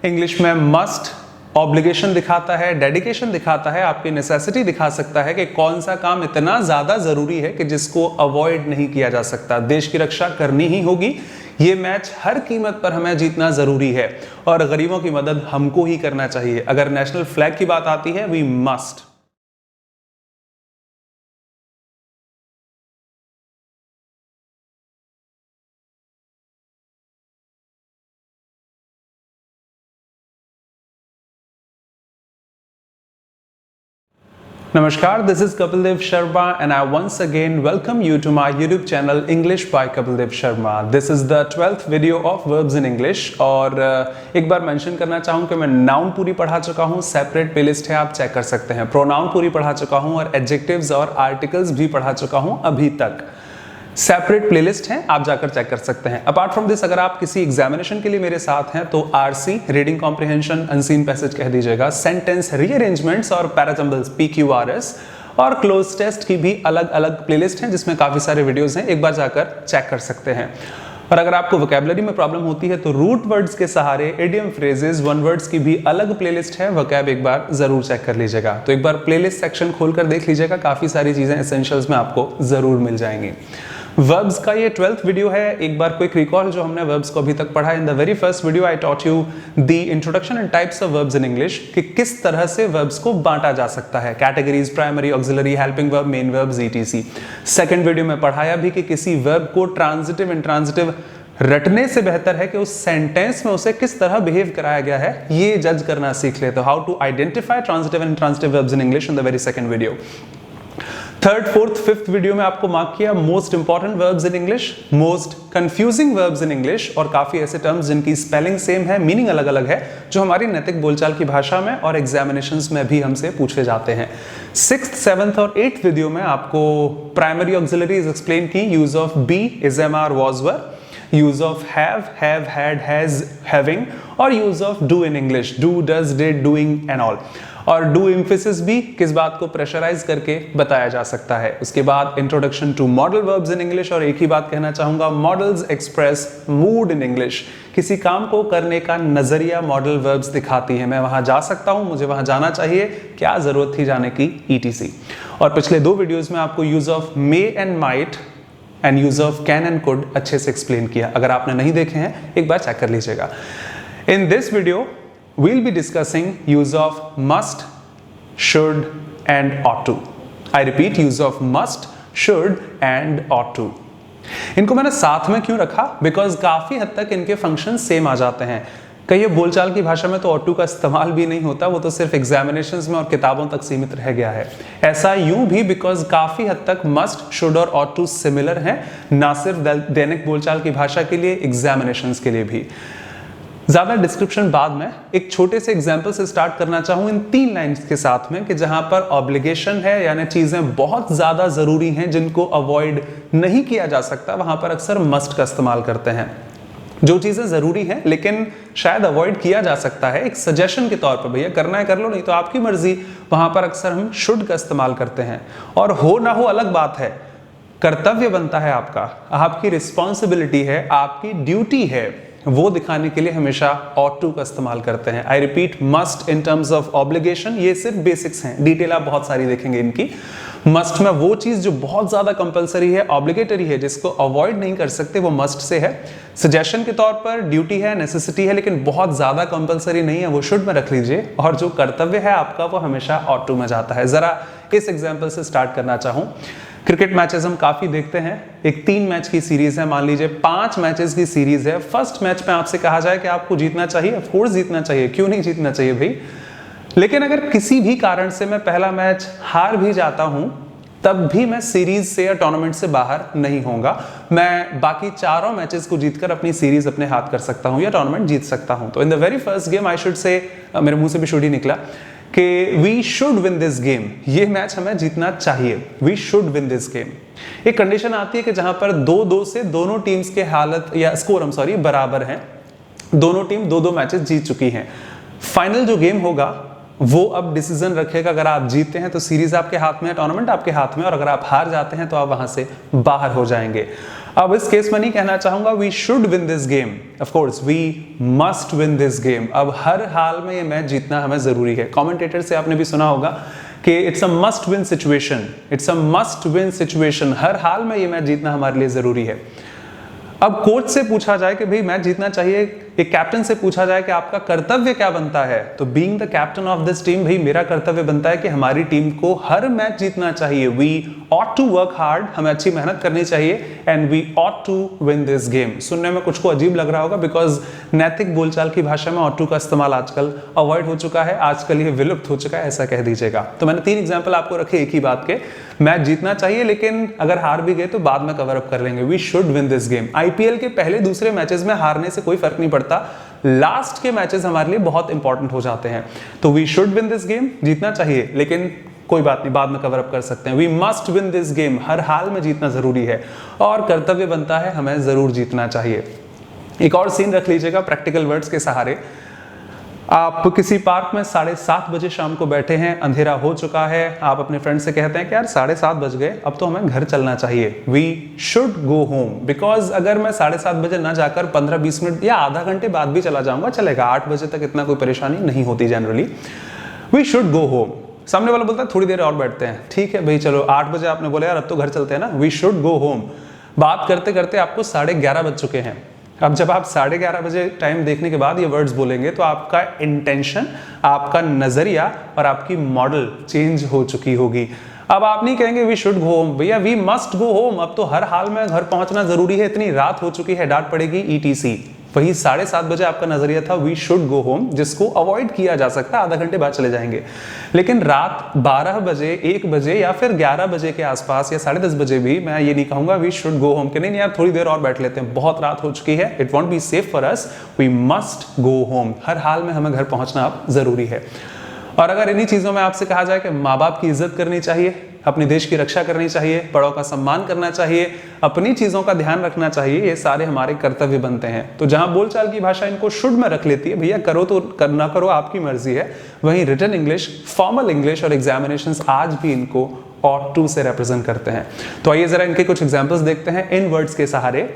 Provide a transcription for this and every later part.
English में must obligation दिखाता है, डेडिकेशन दिखाता है, आपकी नेसेसिटी दिखा सकता है कि कौन सा काम इतना ज्यादा जरूरी है कि जिसको अवॉइड नहीं किया जा सकता। देश की रक्षा करनी ही होगी, ये मैच हर कीमत पर हमें जीतना जरूरी है और गरीबों की मदद हमको ही करना चाहिए। अगर नेशनल फ्लैग की बात आती है, वी मस्ट। नमस्कार, this is Kapil Dev Sharma and I once again welcome you to my YouTube channel English by Kapil Dev Sharma. This is the 12th video of verbs in English और एक बार मेंशन करना चाहूँ कि मैं नाउन पूरी पढ़ा चुका हूँ, सेपरेट प्लेलिस्ट है, आप चेक कर सकते हैं। प्रोनाउन पूरी पढ़ा चुका हूँ और एडजेक्टिव्स और आर्टिकल्स भी पढ़ा चुका हूँ अभी तक। सेपरेट प्लेलिस्ट है, आप जाकर चेक कर सकते हैं। अपार्ट फ्रॉम दिस, अगर आप किसी एग्जामिनेशन के लिए मेरे साथ हैं तो RC reading comprehension, unseen passage कह दीजिएगा, सेंटेंस रीअरेंजमेंट्स और पैराजम्बल्स पीक्यूआरएस और क्लोज टेस्ट की भी अलग अलग प्लेलिस्ट हैं जिसमें काफी सारे वीडियोस हैं, एक बार जाकर चेक कर सकते हैं। और अगर आपको वोकैबुलरी में प्रॉब्लम होती है तो रूट वर्ड्स के सहारे इडियम फ्रेजेस, वन वर्ड्स की भी अलग प्लेलिस्ट है, वोकैब एक बार जरूर चेक कर लीजिएगा। तो एक बार प्लेलिस्ट सेक्शन खोलकर देख लीजिएगा, काफी सारी चीजें एसेंशियल्स में आपको जरूर मिल जाएंगी। वर्ब्स का ये 12th वीडियो है। एक बार क्विक रिकॉल जो हमने वर्ब्स को अभी तक पढ़ा है। In the very first video I taught you the introduction and types of verbs in English, कि किस तरह से वर्ब्स को बांटा जा सकता है, categories, primary, auxiliary, helping verb, main verbs, etc. Second video में पढ़ाया भी कि किसी वर्ब को ट्रांजिटिव, इंट्रांजिटिव रटने से बेहतर है कि उस सेंटेंस में उसे किस तरह बिहेव कराया गया है, ये जज करना सीख ले। तो how to identify transitive and intransitive verbs in English in the very second video. Third, fourth, fifth video में आपको मार्क किया most important verbs in English, most confusing verbs in English और काफी ऐसे टर्म्स जिनकी स्पेलिंग सेम है, meaning अलग अलग है, जो हमारी नैतिक बोलचाल की भाषा में और एग्जामिनेशंस में भी हमसे पूछे जाते हैं। सिक्स्थ, सेवंथ और एट्थ वीडियो में आपको प्राइमरी ऑक्सिलरीज एक्सप्लेन की, use of be, is, am, are, was, were, use of have, had, has, having और use of do in English, do, does, did, doing and all. और do emphasis भी किस बात को pressurise करके बताया जा सकता है। उसके बाद introduction to modal verbs in English, और एक ही बात कहना चाहूंगा, modals express mood in English. किसी काम को करने का नजरिया मॉडल वर्ब्स दिखाती है। मैं वहां जा सकता हूं, मुझे वहां जाना चाहिए, क्या जरूरत थी जाने की, ईटीसी। और पिछले दो वीडियोस में आपको use of May and might and use of can and could अच्छे से एक्सप्लेन किया। अगर आपने नहीं देखे हैं एक बार चेक कर लीजिएगा। In this video we'll be discussing use of must, should and ought to. I repeat, use of must, should and ought to. इनको मैंने साथ में क्यों रखा? बिकॉज काफी हद तक इनके फंक्शन सेम आ जाते हैं। कई बोलचाल की भाषा में तो ought to का इस्तेमाल भी नहीं होता, वो तो सिर्फ एग्जामिनेशंस में और किताबों तक सीमित रह गया है। ऐसा यूं भी बिकॉज काफी हद तक मस्ट, शुड और ought to सिमिलर हैं, ना सिर्फ दैनिक बोलचाल की भाषा के लिए, एग्जामिनेशंस के लिए भी। ज्यादा डिस्क्रिप्शन बाद में, एक छोटे से एग्जाम्पल से स्टार्ट करना चाहूं इन 3 लाइन्स के साथ में, कि जहां पर ऑब्लिगेशन है, यानी चीजें बहुत ज्यादा जरूरी हैं जिनको अवॉइड नहीं किया जा सकता, वहां पर अक्सर मस्ट का इस्तेमाल करते हैं। जो चीजें जरूरी हैं लेकिन शायद अवॉइड किया जा सकता है, एक सजेशन के तौर पर, भैया करना है कर लो, नहीं तो आपकी मर्जी, वहां पर अक्सर हम शुड का इस्तेमाल करते हैं। और हो ना हो अलग बात है, कर्तव्य बनता है आपका, आपकी रिस्पॉन्सिबिलिटी है, आपकी ड्यूटी है, वो दिखाने के लिए हमेशा ought to का इस्तेमाल करते हैं। I repeat, must in terms of obligation, ये सिर्फ बेसिक्स हैं, डिटेल आप बहुत सारी देखेंगे इनकी। मस्ट में वो चीज जो बहुत ज्यादा कंपलसरी है, ऑब्लिगेटरी है, जिसको अवॉइड नहीं कर सकते, वो मस्ट से है। सजेशन के तौर पर ड्यूटी है, नेसेसिटी है, लेकिन बहुत ज्यादा कंपलसरी नहीं है, वो शुड में रख लीजिए। और जो कर्तव्य है आपका, वो हमेशा ought to में जाता है। जरा इस एग्जाम्पल से स्टार्ट करना चाहूं। क्रिकेट मैचेस हम काफी देखते हैं, एक 3 मैच की सीरीज है, मान लीजिए 5 मैचेस की सीरीज है। फर्स्ट मैच में आपसे कहा जाए कि आपको जीतना चाहिए, ऑफ कोर्स जीतना चाहिए, क्यों नहीं जीतना चाहिए भाई। लेकिन अगर किसी भी कारण से मैं पहला मैच हार भी जाता हूं, तब भी मैं सीरीज से या टूर्नामेंट से बाहर नहीं होऊंगा। मैं बाकी चारों मैचेस को जीतकर अपनी सीरीज अपने हाथ कर सकता हूं या टूर्नामेंट जीत सकता हूं। तो in the very first game I should say, मेरे मुंह से भी शुड ही निकला कि we should win this game, ये मैच हमें जीतना चाहिए, we should win this game. एक कंडीशन आती है कि जहां पर 2-2 से दोनों टीम्स के हालत या स्कोर बराबर हैं, दोनों टीम 2-2 मैचेस जीत चुकी हैं। फाइनल जो गेम होगा वो अब डिसीजन रखेगा, अगर आप जीतते हैं तो सीरीज आपके हाथ में है, टूर्नामेंट आपके हाथ में, और अगर आप हार जाते हैं तो आप वहां से बाहर हो जाएंगे। अब इस केस में नहीं कहना चाहूंगा we should win this game, of course we must win this game. अब हर हाल में ये मैच जीतना हमें जरूरी है। कमेंटेटर से आपने भी सुना होगा कि it's a must win situation, it's a must win situation, हर हाल में ये मैच जीतना हमारे लिए जरूरी है। अब कोच से पूछा जाए कि भाई मैच जीतना चाहिए, एक कैप्टन से पूछा जाए कि आपका कर्तव्य क्या बनता है, तो being the captain of this team, भाई मेरा कर्तव्य बनता है कि हमारी टीम को हर मैच जीतना चाहिए। We ought to work hard, हमें अच्छी मेहनत करनी चाहिए, and we ought to win this game. सुनने में कुछ को अजीब लग रहा होगा बिकॉज नैतिक बोलचाल की भाषा में ऑट टू का इस्तेमाल आजकल अवॉइड हो चुका है, आजकल ये विलुप्त हो चुका है, ऐसा कह दीजिएगा। तो मैंने 3 एग्जाम्पल आपको रखे एक ही बात के, मैच जीतना चाहिए लेकिन अगर हार भी गए तो बाद में कवर अप कर लेंगे। We should win this game. IPL के पहले दूसरे मैचेस में हारने से कोई फर्क नहीं पड़ता, लास्ट के मैचेस हमारे लिए बहुत इंपॉर्टेंट हो जाते हैं। तो we should win this game, जीतना चाहिए लेकिन कोई बात नहीं, बाद में कवर अप कर सकते हैं। We must win this game, हर हाल में जीतना जरूरी है और कर्तव्य बनता है हमें जरूर जीतना चाहिए। एक और सीन रख लीजिएगा प्रैक्टिकल वर्ड्स के सहारे। आप किसी पार्क में 7:30 बजे शाम को बैठे हैं, अंधेरा हो चुका है, आप अपने फ्रेंड से कहते हैं कि यार 7:30 बज गए, अब तो हमें घर चलना चाहिए। We should go home, because अगर मैं 7:30 बजे ना जाकर 15-20 मिनट या आधा घंटे बाद भी चला जाऊंगा चलेगा, 8 बजे तक इतना कोई परेशानी नहीं होती generally. We should go home. सामने वाला बोलता है थोड़ी देर और बैठते हैं, ठीक है भाई चलो 8 बजे आपने बोला यार अब तो घर चलते हैं ना, वी शुड गो होम। बात करते करते आपको 11:30 बज चुके हैं। अब जब आप 11:30 बजे टाइम देखने के बाद ये वर्ड्स बोलेंगे तो आपका इंटेंशन, आपका नजरिया और आपकी मॉडल चेंज हो चुकी होगी। अब आप नहीं कहेंगे वी शुड गो होम, भैया वी मस्ट गो होम, अब तो हर हाल में घर पहुंचना जरूरी है, इतनी रात हो चुकी है, डांट पड़ेगी ETC। वही 7:30 बजे आपका नजरिया था वी शुड गो होम, जिसको अवॉइड किया जा सकता है, आधा घंटे बाद चले जाएंगे। लेकिन रात 12 बजे, 1 बजे या फिर 11 बजे के आसपास या 10:30 बजे भी मैं ये नहीं कहूंगा वी शुड गो होम, कि नहीं यार थोड़ी देर और बैठ लेते हैं, बहुत रात हो चुकी है, it won't be safe for us, we must go home. हर हाल में हमें घर पहुंचना अब जरूरी है। और अगर इन्हीं चीजों में आपसे कहा जाए कि माँ बाप की इज्जत करनी चाहिए, अपने देश की रक्षा करनी चाहिए, बड़ों का सम्मान करना चाहिए, अपनी चीजों का ध्यान रखना चाहिए, ये सारे हमारे कर्तव्य बनते हैं। तो जहां बोलचाल की भाषा इनको शुड में रख लेती है, भैया करो तो करना करो आपकी मर्जी है, वहीं रिटन इंग्लिश, फॉर्मल इंग्लिश और एग्जामिनेशंस आज भी इनको ऑट टू से रिप्रेजेंट करते हैं। तो आइए जरा इनके कुछ एग्जाम्पल्स देखते हैं इन वर्ड्स के सहारे।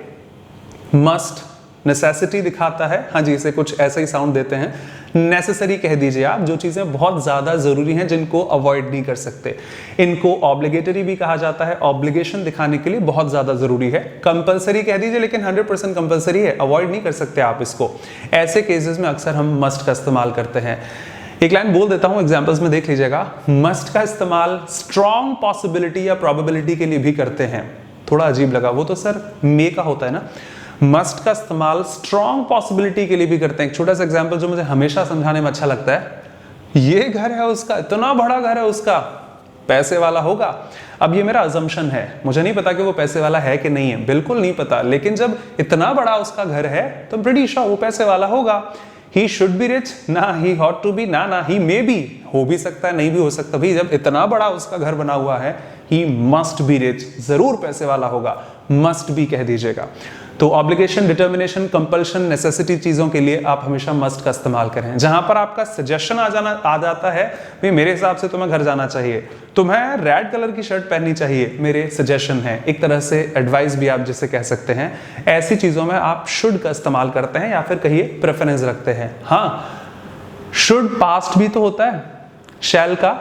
मस्ट नेसेसिटी दिखाता है, हाँ जी, इसे कुछ ऐसा ही साउंड देते हैं। नेसेसरी कह दीजिए आप, जो चीजें बहुत ज्यादा जरूरी हैं जिनको अवॉइड नहीं कर सकते। इनको ऑब्लिगेटरी भी कहा जाता है, ऑब्लिगेशन दिखाने के लिए बहुत ज्यादा जरूरी है। कंपलसरी कह दीजिए, लेकिन 100% कंपलसरी है, अवॉइड नहीं कर सकते आप इसको। ऐसे केसेस में अक्सर हम मस्ट का इस्तेमाल करते हैं। एक लाइन बोल देता हूं, एग्जांपल्स में देख लीजिएगा। मस्ट का इस्तेमाल स्ट्रॉन्ग पॉसिबिलिटी या प्रोबेबिलिटी के लिए भी करते हैं। थोड़ा अजीब लगा, वो तो सर मे का होता है ना। मस्ट का इस्तेमाल स्ट्रॉन्ग पॉसिबिलिटी के लिए भी करते हैं। एक छोटा सा एग्जांपल जो मुझे हमेशा समझाने में अच्छा लगता है, ये घर है उसका, इतना बड़ा घर है उसका, पैसे वाला होगा। अब ये मेरा अजम्पशन है, मुझे नहीं पता कि वो पैसे वाला है कि नहीं है, बिल्कुल नहीं पता, लेकिन जब इतना बड़ा उसका घर है तो प्रीटी श्योर वो पैसे वाला होगा। ही शुड बी रिच, ना ही हॉट टू बी, ना ही मे बी, हो भी सकता है नहीं भी हो सकता। भाई जब इतना बड़ा उसका घर बना हुआ है, ही मस्ट बी रिच, जरूर पैसे वाला होगा, मस्ट बी कह दीजिएगा। तो ऑब्लिगेशन, डिटर्मिनेशन, कंपल्शन, नेसेसिटी चीजों के लिए आप हमेशा मस्ट का इस्तेमाल करें। जहां पर आपका सजेशन आ जाता है, भाई मेरे हिसाब से तुम्हें घर जाना चाहिए, तुम्हें रेड कलर की शर्ट पहननी चाहिए, मेरे सजेशन है, एक तरह से एडवाइस भी आप जिसे कह सकते हैं। ऐसी चीजों में आप शुड का इस्तेमाल करते हैं या फिर कहिए प्रेफरेंस रखते हैं। हाँ, शुड पास्ट भी तो होता है शैल का।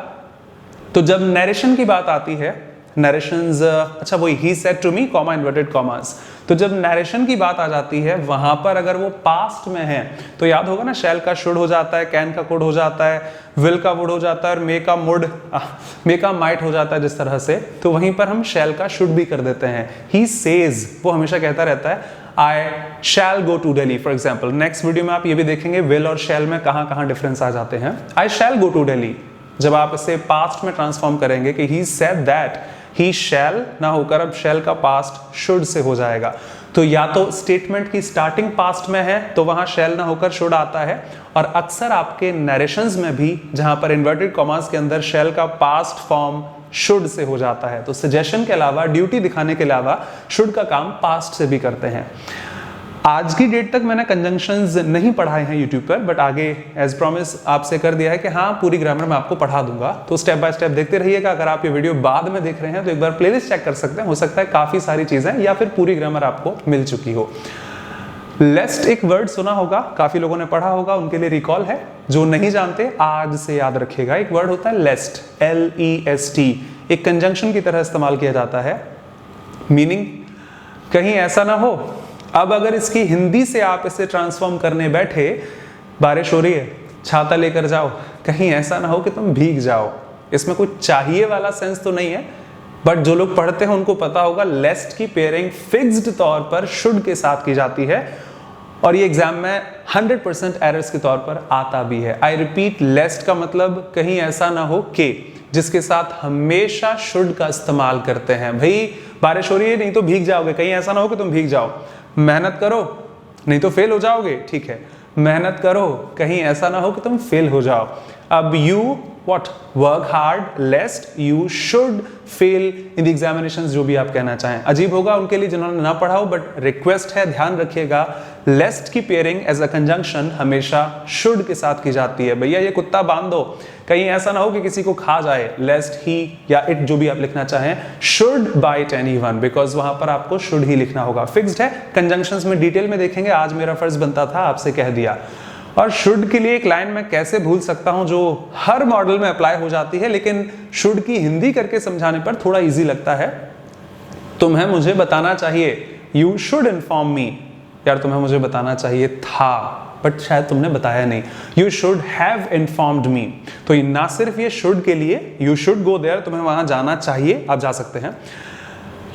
तो जब नरेशन की बात आती है, नरेशंस, अच्छा वही he said to me, comma inverted commas, तो जब नरेशन की बात आ जाती है वहां पर अगर वो पास्ट में है तो याद होगा ना, शैल का शुड हो जाता है, कैन का कुड हो जाता है, विल का वुड हो जाता है और मे का मुड, मे का माइट हो जाता है जिस तरह से। तो वहीं पर हम शैल का शुड भी कर देते हैं। ही सेज, वो हमेशा कहता रहता है I shall go to Delhi for example. Next video में आप ये भी देखेंगे विल और शैल में कहां कहां डिफरेंस आ जाते हैं। आई शैल गो टू दिल्ली, जब आप इसे पास्ट में ट्रांसफॉर्म करेंगे कि ही सेड दैट, ही शैल ना होकर अब शैल का पास्ट शुड से हो जाएगा। तो या तो स्टेटमेंट की स्टार्टिंग पास्ट में है तो वहां शैल ना होकर शुड आता है, और अक्सर आपके नरेशंस में भी जहां पर इन्वर्टेड कॉमास के अंदर शैल का पास्ट फॉर्म शुड से हो जाता है। तो सजेशन के अलावा, ड्यूटी दिखाने के अलावा शुड का काम पास्ट से भी करते हैं। आज की डेट तक मैंने कंजंक्शंस नहीं पढ़ाए हैं यूट्यूब पर, बट आगे एज प्रॉमिस आपसे कर दिया है कि हाँ पूरी ग्रामर मैं आपको पढ़ा दूंगा, तो स्टेप बाय स्टेप देखते रहिएगा। अगर आप ये वीडियो बाद में देख रहे हैं तो एक बार प्लेलिस्ट चेक कर सकते हैं, हो सकता है काफी सारी चीजें या फिर पूरी ग्रामर आपको मिल चुकी हो। लेस्ट एक वर्ड सुना होगा, काफी लोगों ने पढ़ा होगा, उनके लिए रिकॉल है। जो नहीं जानते आज से याद रखिएगा, एक वर्ड होता है लेस्ट, LEST, एक कंजंक्शन की तरह इस्तेमाल किया जाता है। मीनिंग कहीं ऐसा ना हो, अब अगर इसकी हिंदी से आप इसे ट्रांसफॉर्म करने बैठे, बारिश हो रही है छाता लेकर जाओ, कहीं ऐसा ना हो कि तुम भीग जाओ। इसमें कुछ चाहिए वाला सेंस तो नहीं है, बट जो लोग पढ़ते हैं उनको पता होगा लेस्ट की पेयरिंग फिक्स्ड तौर पर शुड के साथ की जाती है, और ये एग्जाम में 100% एरर्स के तौर पर आता भी है। आई रिपीट, लेस्ट का मतलब कहीं ऐसा ना हो कि, जिसके साथ हमेशा शुड का इस्तेमाल करते हैं। भाई बारिश हो रही है नहीं तो भीग जाओगे, कहीं ऐसा ना हो कि तुम भीग जाओ। मेहनत करो नहीं तो फेल हो जाओगे, ठीक है, मेहनत करो, कहीं ऐसा ना हो कि तुम फेल हो जाओ। अब you what work hard lest you should fail in the examinations, जो भी आप कहना चाहें। अजीब होगा उनके लिए जिन्होंने ना पढ़ा हो, बट रिक्वेस्ट है ध्यान रखिएगा, लेस्ट की पेयरिंग एज अ कंजंक्शन हमेशा शुड के साथ की जाती है। भैया ये कुत्ता बांध दो, कहीं ऐसा ना हो कि किसी को खा जाए, लेस्ट ही या इट जो भी आप लिखना चाहें, शुड बाइट एनीवन, बिकॉज वहां पर आपको शुड ही लिखना होगा। फिक्स्ड है, कंजंक्शंस में डिटेल में देखेंगे, आज मेरा फर्ज बनता था आपसे कह दिया। और शुड के लिए एक लाइन मैं कैसे भूल सकता हूं जो हर मॉडल में अप्लाई हो जाती है, लेकिन शुड की हिंदी करके समझाने पर थोड़ा इजी लगता है। तुम्हें मुझे बताना चाहिए, यू शुड इन्फॉर्म मी, यार तुम्हें मुझे बताना चाहिए था, बट शायद तुमने बताया नहीं, यू शुड हैव इन्फॉर्म्ड मी। तो ना सिर्फ ये शुड के लिए, यू शुड गो देयर, तुम्हें वहां जाना चाहिए, आप जा सकते हैं।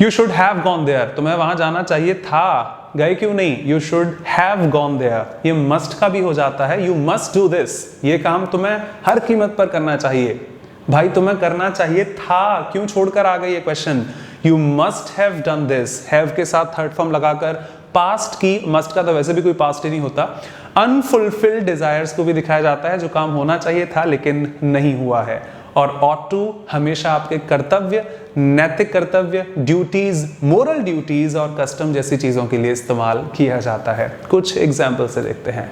You should have gone there, तुम्हें वहां जाना चाहिए था, गए क्यों नहीं, you should have gone there. ये मस्ट का भी हो जाता है, यू मस्ट डू दिस, ये काम तुम्हें हर कीमत पर करना चाहिए। भाई तुम्हें करना चाहिए था, क्यों छोड़कर आ गई ये question. You must have done this, have के साथ थर्ड फॉर्म लगाकर पास्ट की, मस्ट का तो वैसे भी कोई पास्ट ही नहीं होता। अनफुलफिल्ड डिजायर्स को भी दिखाया जाता है, जो काम होना चाहिए था लेकिन नहीं हुआ है। और ऑट टू हमेशा आपके कर्तव्य, नैतिक कर्तव्य, ड्यूटीज, मोरल ड्यूटीज और कस्टम जैसी चीजों के लिए इस्तेमाल किया जाता है। कुछ एग्जाम्पल से देखते हैं।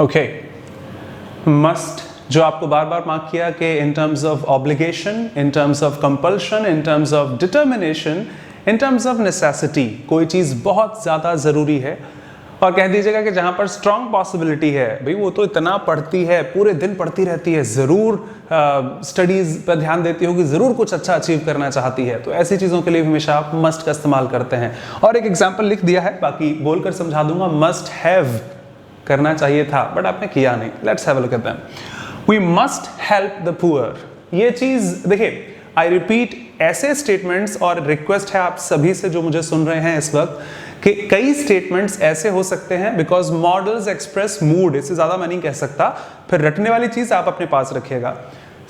ओके, मस्ट जो आपको बार बार मार्क किया कि in terms of obligation, in terms of compulsion, in terms of determination, in terms of necessity, कोई चीज बहुत ज्यादा जरूरी है, और कह दीजिएगा कि जहां पर स्ट्रॉन्ग पॉसिबिलिटी है, भाई वो तो इतना पढ़ती है, पूरे दिन पढ़ती रहती है, जरूर स्टडीज पर ध्यान देती होगी, जरूर कुछ अच्छा अचीव करना चाहती है, तो ऐसी चीजों के लिए हमेशा आप मस्ट का इस्तेमाल करते हैं। और एक एग्जांपल लिख दिया है, बाकी बोलकर समझा दूंगा। मस्ट हैव करना चाहिए था, बट आपने किया नहीं। Let's have a look at them. We must help the poor, ये चीज देखिए, आई रिपीट, ऐसे स्टेटमेंट्स, और रिक्वेस्ट है आप सभी से जो मुझे सुन रहे हैं इस वक्त, कि कई स्टेटमेंट्स ऐसे हो सकते हैं, बिकॉज मॉडल्स एक्सप्रेस मूड, इससे ज्यादा मैं नहीं कह सकता। फिर रटने वाली चीज आप अपने पास रखिएगा।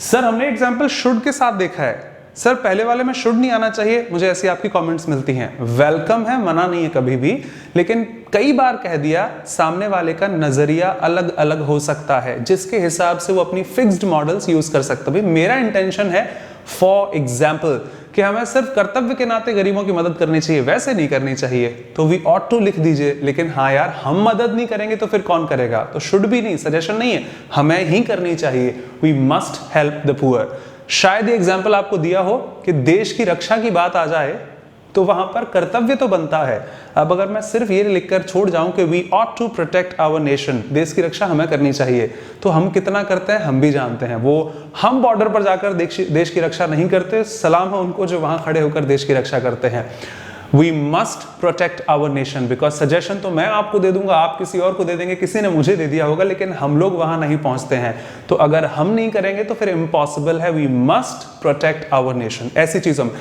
सर हमने एग्जांपल शुड के साथ देखा है, सर पहले वाले में शुड नहीं आना चाहिए, मुझे ऐसी आपकी कमेंट्स मिलती हैं। वेलकम है, मना नहीं है कभी भी, लेकिन कई बार कह दिया, सामने वाले का नजरिया अलग अलग हो सकता है, जिसके हिसाब से वो अपनी फिक्स्ड मॉडल्स यूज कर सकता है। मेरा इंटेंशन है फॉर एग्जाम्पल कि हमें सिर्फ कर्तव्य के नाते गरीबों की मदद करनी चाहिए, वैसे नहीं करनी चाहिए, तो वी ऑट टू लिख दीजिए। लेकिन हाँ यार, हम मदद नहीं करेंगे तो फिर कौन करेगा, तो शुड भी नहीं, सजेशन नहीं है, हमें ही करनी चाहिए। We must help the poor. शायद ये एग्जाम्पल आपको दिया हो कि देश की रक्षा की बात आ जाए तो वहां पर कर्तव्य तो बनता है। अब अगर मैं सिर्फ ये लिखकर छोड़ जाऊं कि we ought to protect our nation, देश की रक्षा हमें करनी चाहिए, तो हम कितना करते हैं हम भी जानते हैं। वो हम बॉर्डर पर जाकर देश की रक्षा नहीं करते, सलाम है उनको जो वहां खड़े होकर देश की रक्षा करते हैं। We must protect our nation, because suggestion तो मैं आपको दे दूंगा, आप किसी और को दे देंगे, किसी ने मुझे दे दिया होगा, लेकिन हम लोग वहां नहीं पहुंचते हैं। तो अगर हम नहीं करेंगे तो फिर इम्पॉसिबल है। We must protect our nation. ऐसी चीजों में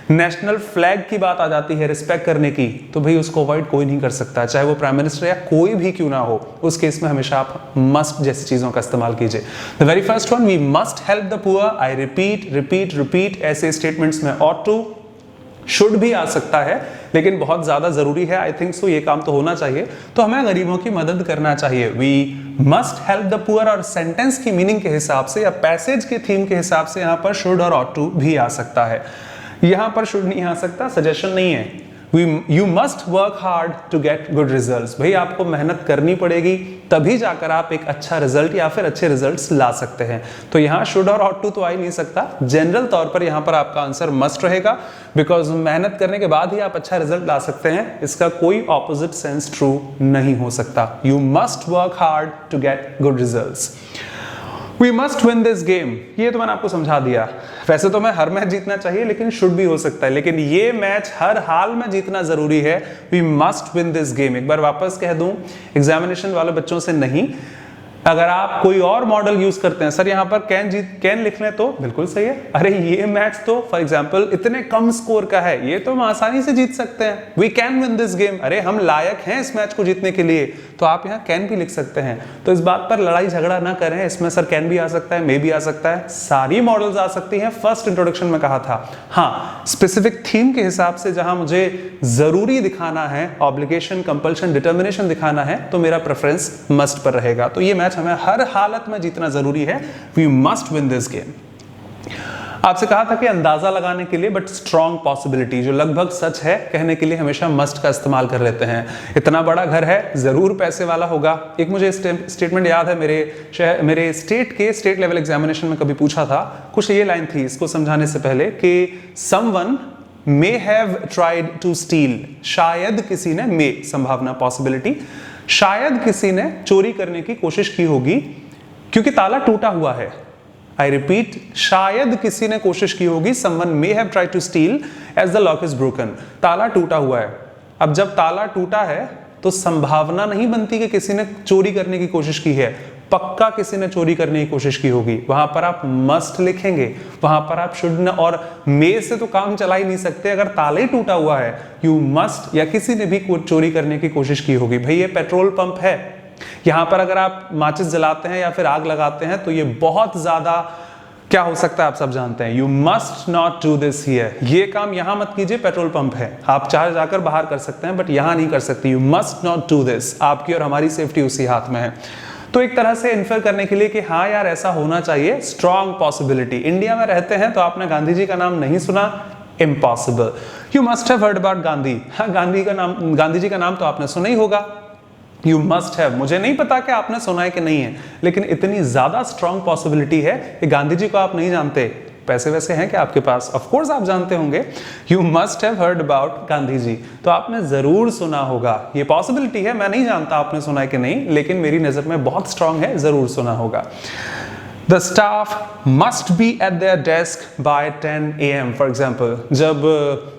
नेशनल फ्लैग की बात आ जाती है, रिस्पेक्ट करने की, तो भाई उसको अवॉइड कोई नहीं कर सकता, चाहे वो प्राइम मिनिस्टर या कोई भी क्यों ना हो। उस केस में हमेशा आप मस्ट जैसी चीजों का इस्तेमाल कीजिए। The very first one, we must help the poor. I repeat repeat repeat, ऐसे स्टेटमेंट्स में ऑट टू, शुड भी आ सकता है, लेकिन बहुत ज़्यादा ज़रूरी है, आई थिंक सो ये काम तो होना चाहिए। तो हमें गरीबों की मदद करना चाहिए। We must help the poor, और सेंटेंस की मीनिंग के हिसाब से या पैसेज के थीम के हिसाब से यहाँ पर शुड और ऑट टू भी आ सकता है। यहाँ पर शुड नहीं आ सकता, सजेशन नहीं है। You must work hard to get good results। भाई आपको मेहनत करनी पड़ेगी, तभी जाकर आप एक अच्छा रिजल्ट या फिर अच्छे रिजल्ट्स ला सकते हैं। तो यहाँ शुड और ऑट टू तो आ ही नहीं सकता। जनरल तौर पर यहाँ पर आपका आंसर मस्ट रहेगा, बिकॉज मेहनत करने के बाद ही आप अच्छा रिजल्ट ला सकते हैं। इसका कोई ऑपोजिट सेंस ट्रू नहीं हो सकता। You must work hard to get good results। We must win this game, ये तो मैंने आपको समझा दिया। वैसे तो मैं हर मैच जीतना चाहिए, लेकिन शुड भी हो सकता है, लेकिन ये मैच हर हाल में जीतना जरूरी है। We must win this game। एक बार वापस कह दूं एग्जामिनेशन वाले बच्चों से, नहीं, अगर आप कोई और मॉडल यूज करते हैं, सर यहाँ पर कैन लिख लें, तो बिल्कुल सही है। अरे ये मैच तो फॉर एग्जांपल इतने कम स्कोर का है, ये तो हम आसानी से जीत सकते हैं। We can win this game, अरे हम लायक हैं इस मैच को जीतने के लिए, तो आप यहाँ कैन भी लिख सकते हैं। तो इस बात पर लड़ाई झगड़ा ना करें, इसमें सर कैन भी आ सकता है, मे भी आ सकता है, सारी मॉडल्स आ सकती हैं। फर्स्ट इंट्रोडक्शन में कहा था, हाँ स्पेसिफिक थीम के हिसाब से जहां मुझे जरूरी दिखाना है, ऑब्लिगेशन, कंपल्शन, डिटर्मिनेशन दिखाना है, तो मेरा प्रेफरेंस मस्ट पर रहेगा। तो ये मैच हमें हर हालत में जीतना जरूरी है। We must win this game. आपसे कहा था कि अंदाजा लगाने के लिए बट स्ट्रॉन्ग पॉसिबिलिटी, जो लगभग सच है, कहने के लिए हमेशा मस्ट का इस्तेमाल कर लेते हैं। इतना बड़ा घर है, जरूर पैसे वाला होगा। एक मुझे स्टेटमेंट याद है, मेरे स्टेट लेवल एग्जामिनेशन में कभी पूछा था। कुछ ये लाइन थी इसको समझाने से पहले कि someone may have tried to steal, शायद किसी ने, मे संभावना, पॉसिबिलिटी, शायद किसी ने चोरी करने की कोशिश की होगी क्योंकि ताला टूटा हुआ है। आई रिपीट, शायद किसी ने कोशिश की होगी, someone may have tried to steal as the lock is broken। ताला टूटा हुआ है। अब जब ताला टूटा है तो संभावना नहीं बनती कि किसी ने चोरी करने की कोशिश की है, पक्का किसी ने चोरी करने की कोशिश की होगी। वहां पर आप मस्ट लिखेंगे, वहां पर आप शुड न और मे से तो काम चला ही नहीं सकते। अगर ताला ही टूटा हुआ है, यू मस्ट, या किसी ने भी चोरी करने की कोशिश की होगी। भाई ये पेट्रोल पंप है, यहां पर अगर आप माचिस जलाते हैं या फिर आग लगाते हैं तो ये बहुत ज्यादा क्या हो सकता है आप सब जानते हैं। You must not do this here, ये काम यहां मत कीजिए, पेट्रोल पंप है। आप चाहे जाकर बाहर कर सकते हैं बट यहां नहीं कर सकते। You must not do this. आपकी और हमारी सेफ्टी उसी हाथ में है। तो एक तरह से इन्फर करने के लिए कि हाँ यार ऐसा होना चाहिए, स्ट्रॉन्ग पॉसिबिलिटी। इंडिया में रहते हैं तो आपने गांधी जी का नाम नहीं सुना, impossible. You must have heard about Gandhi, हाँ गांधी जी का नाम तो आपने सुना ही होगा। यू मस्ट हैव, मुझे नहीं पता कि आपने सुना है कि नहीं है, लेकिन इतनी ज्यादा स्ट्रॉन्ग पॉसिबिलिटी है कि गांधी जी को आप नहीं जानते। पैसे वैसे हैं क्या आपके पास? ऑफ कोर्स आप जानते होंगे। You must have heard about Gandhi ji, तो आपने जरूर सुना होगा। ये पॉसिबिलिटी है, मैं नहीं जानता आपने सुना है कि नहीं, लेकिन मेरी नजर में बहुत स्ट्रांग है, जरूर सुना होगा। The staff must be at their desk by 10 AM for example, जब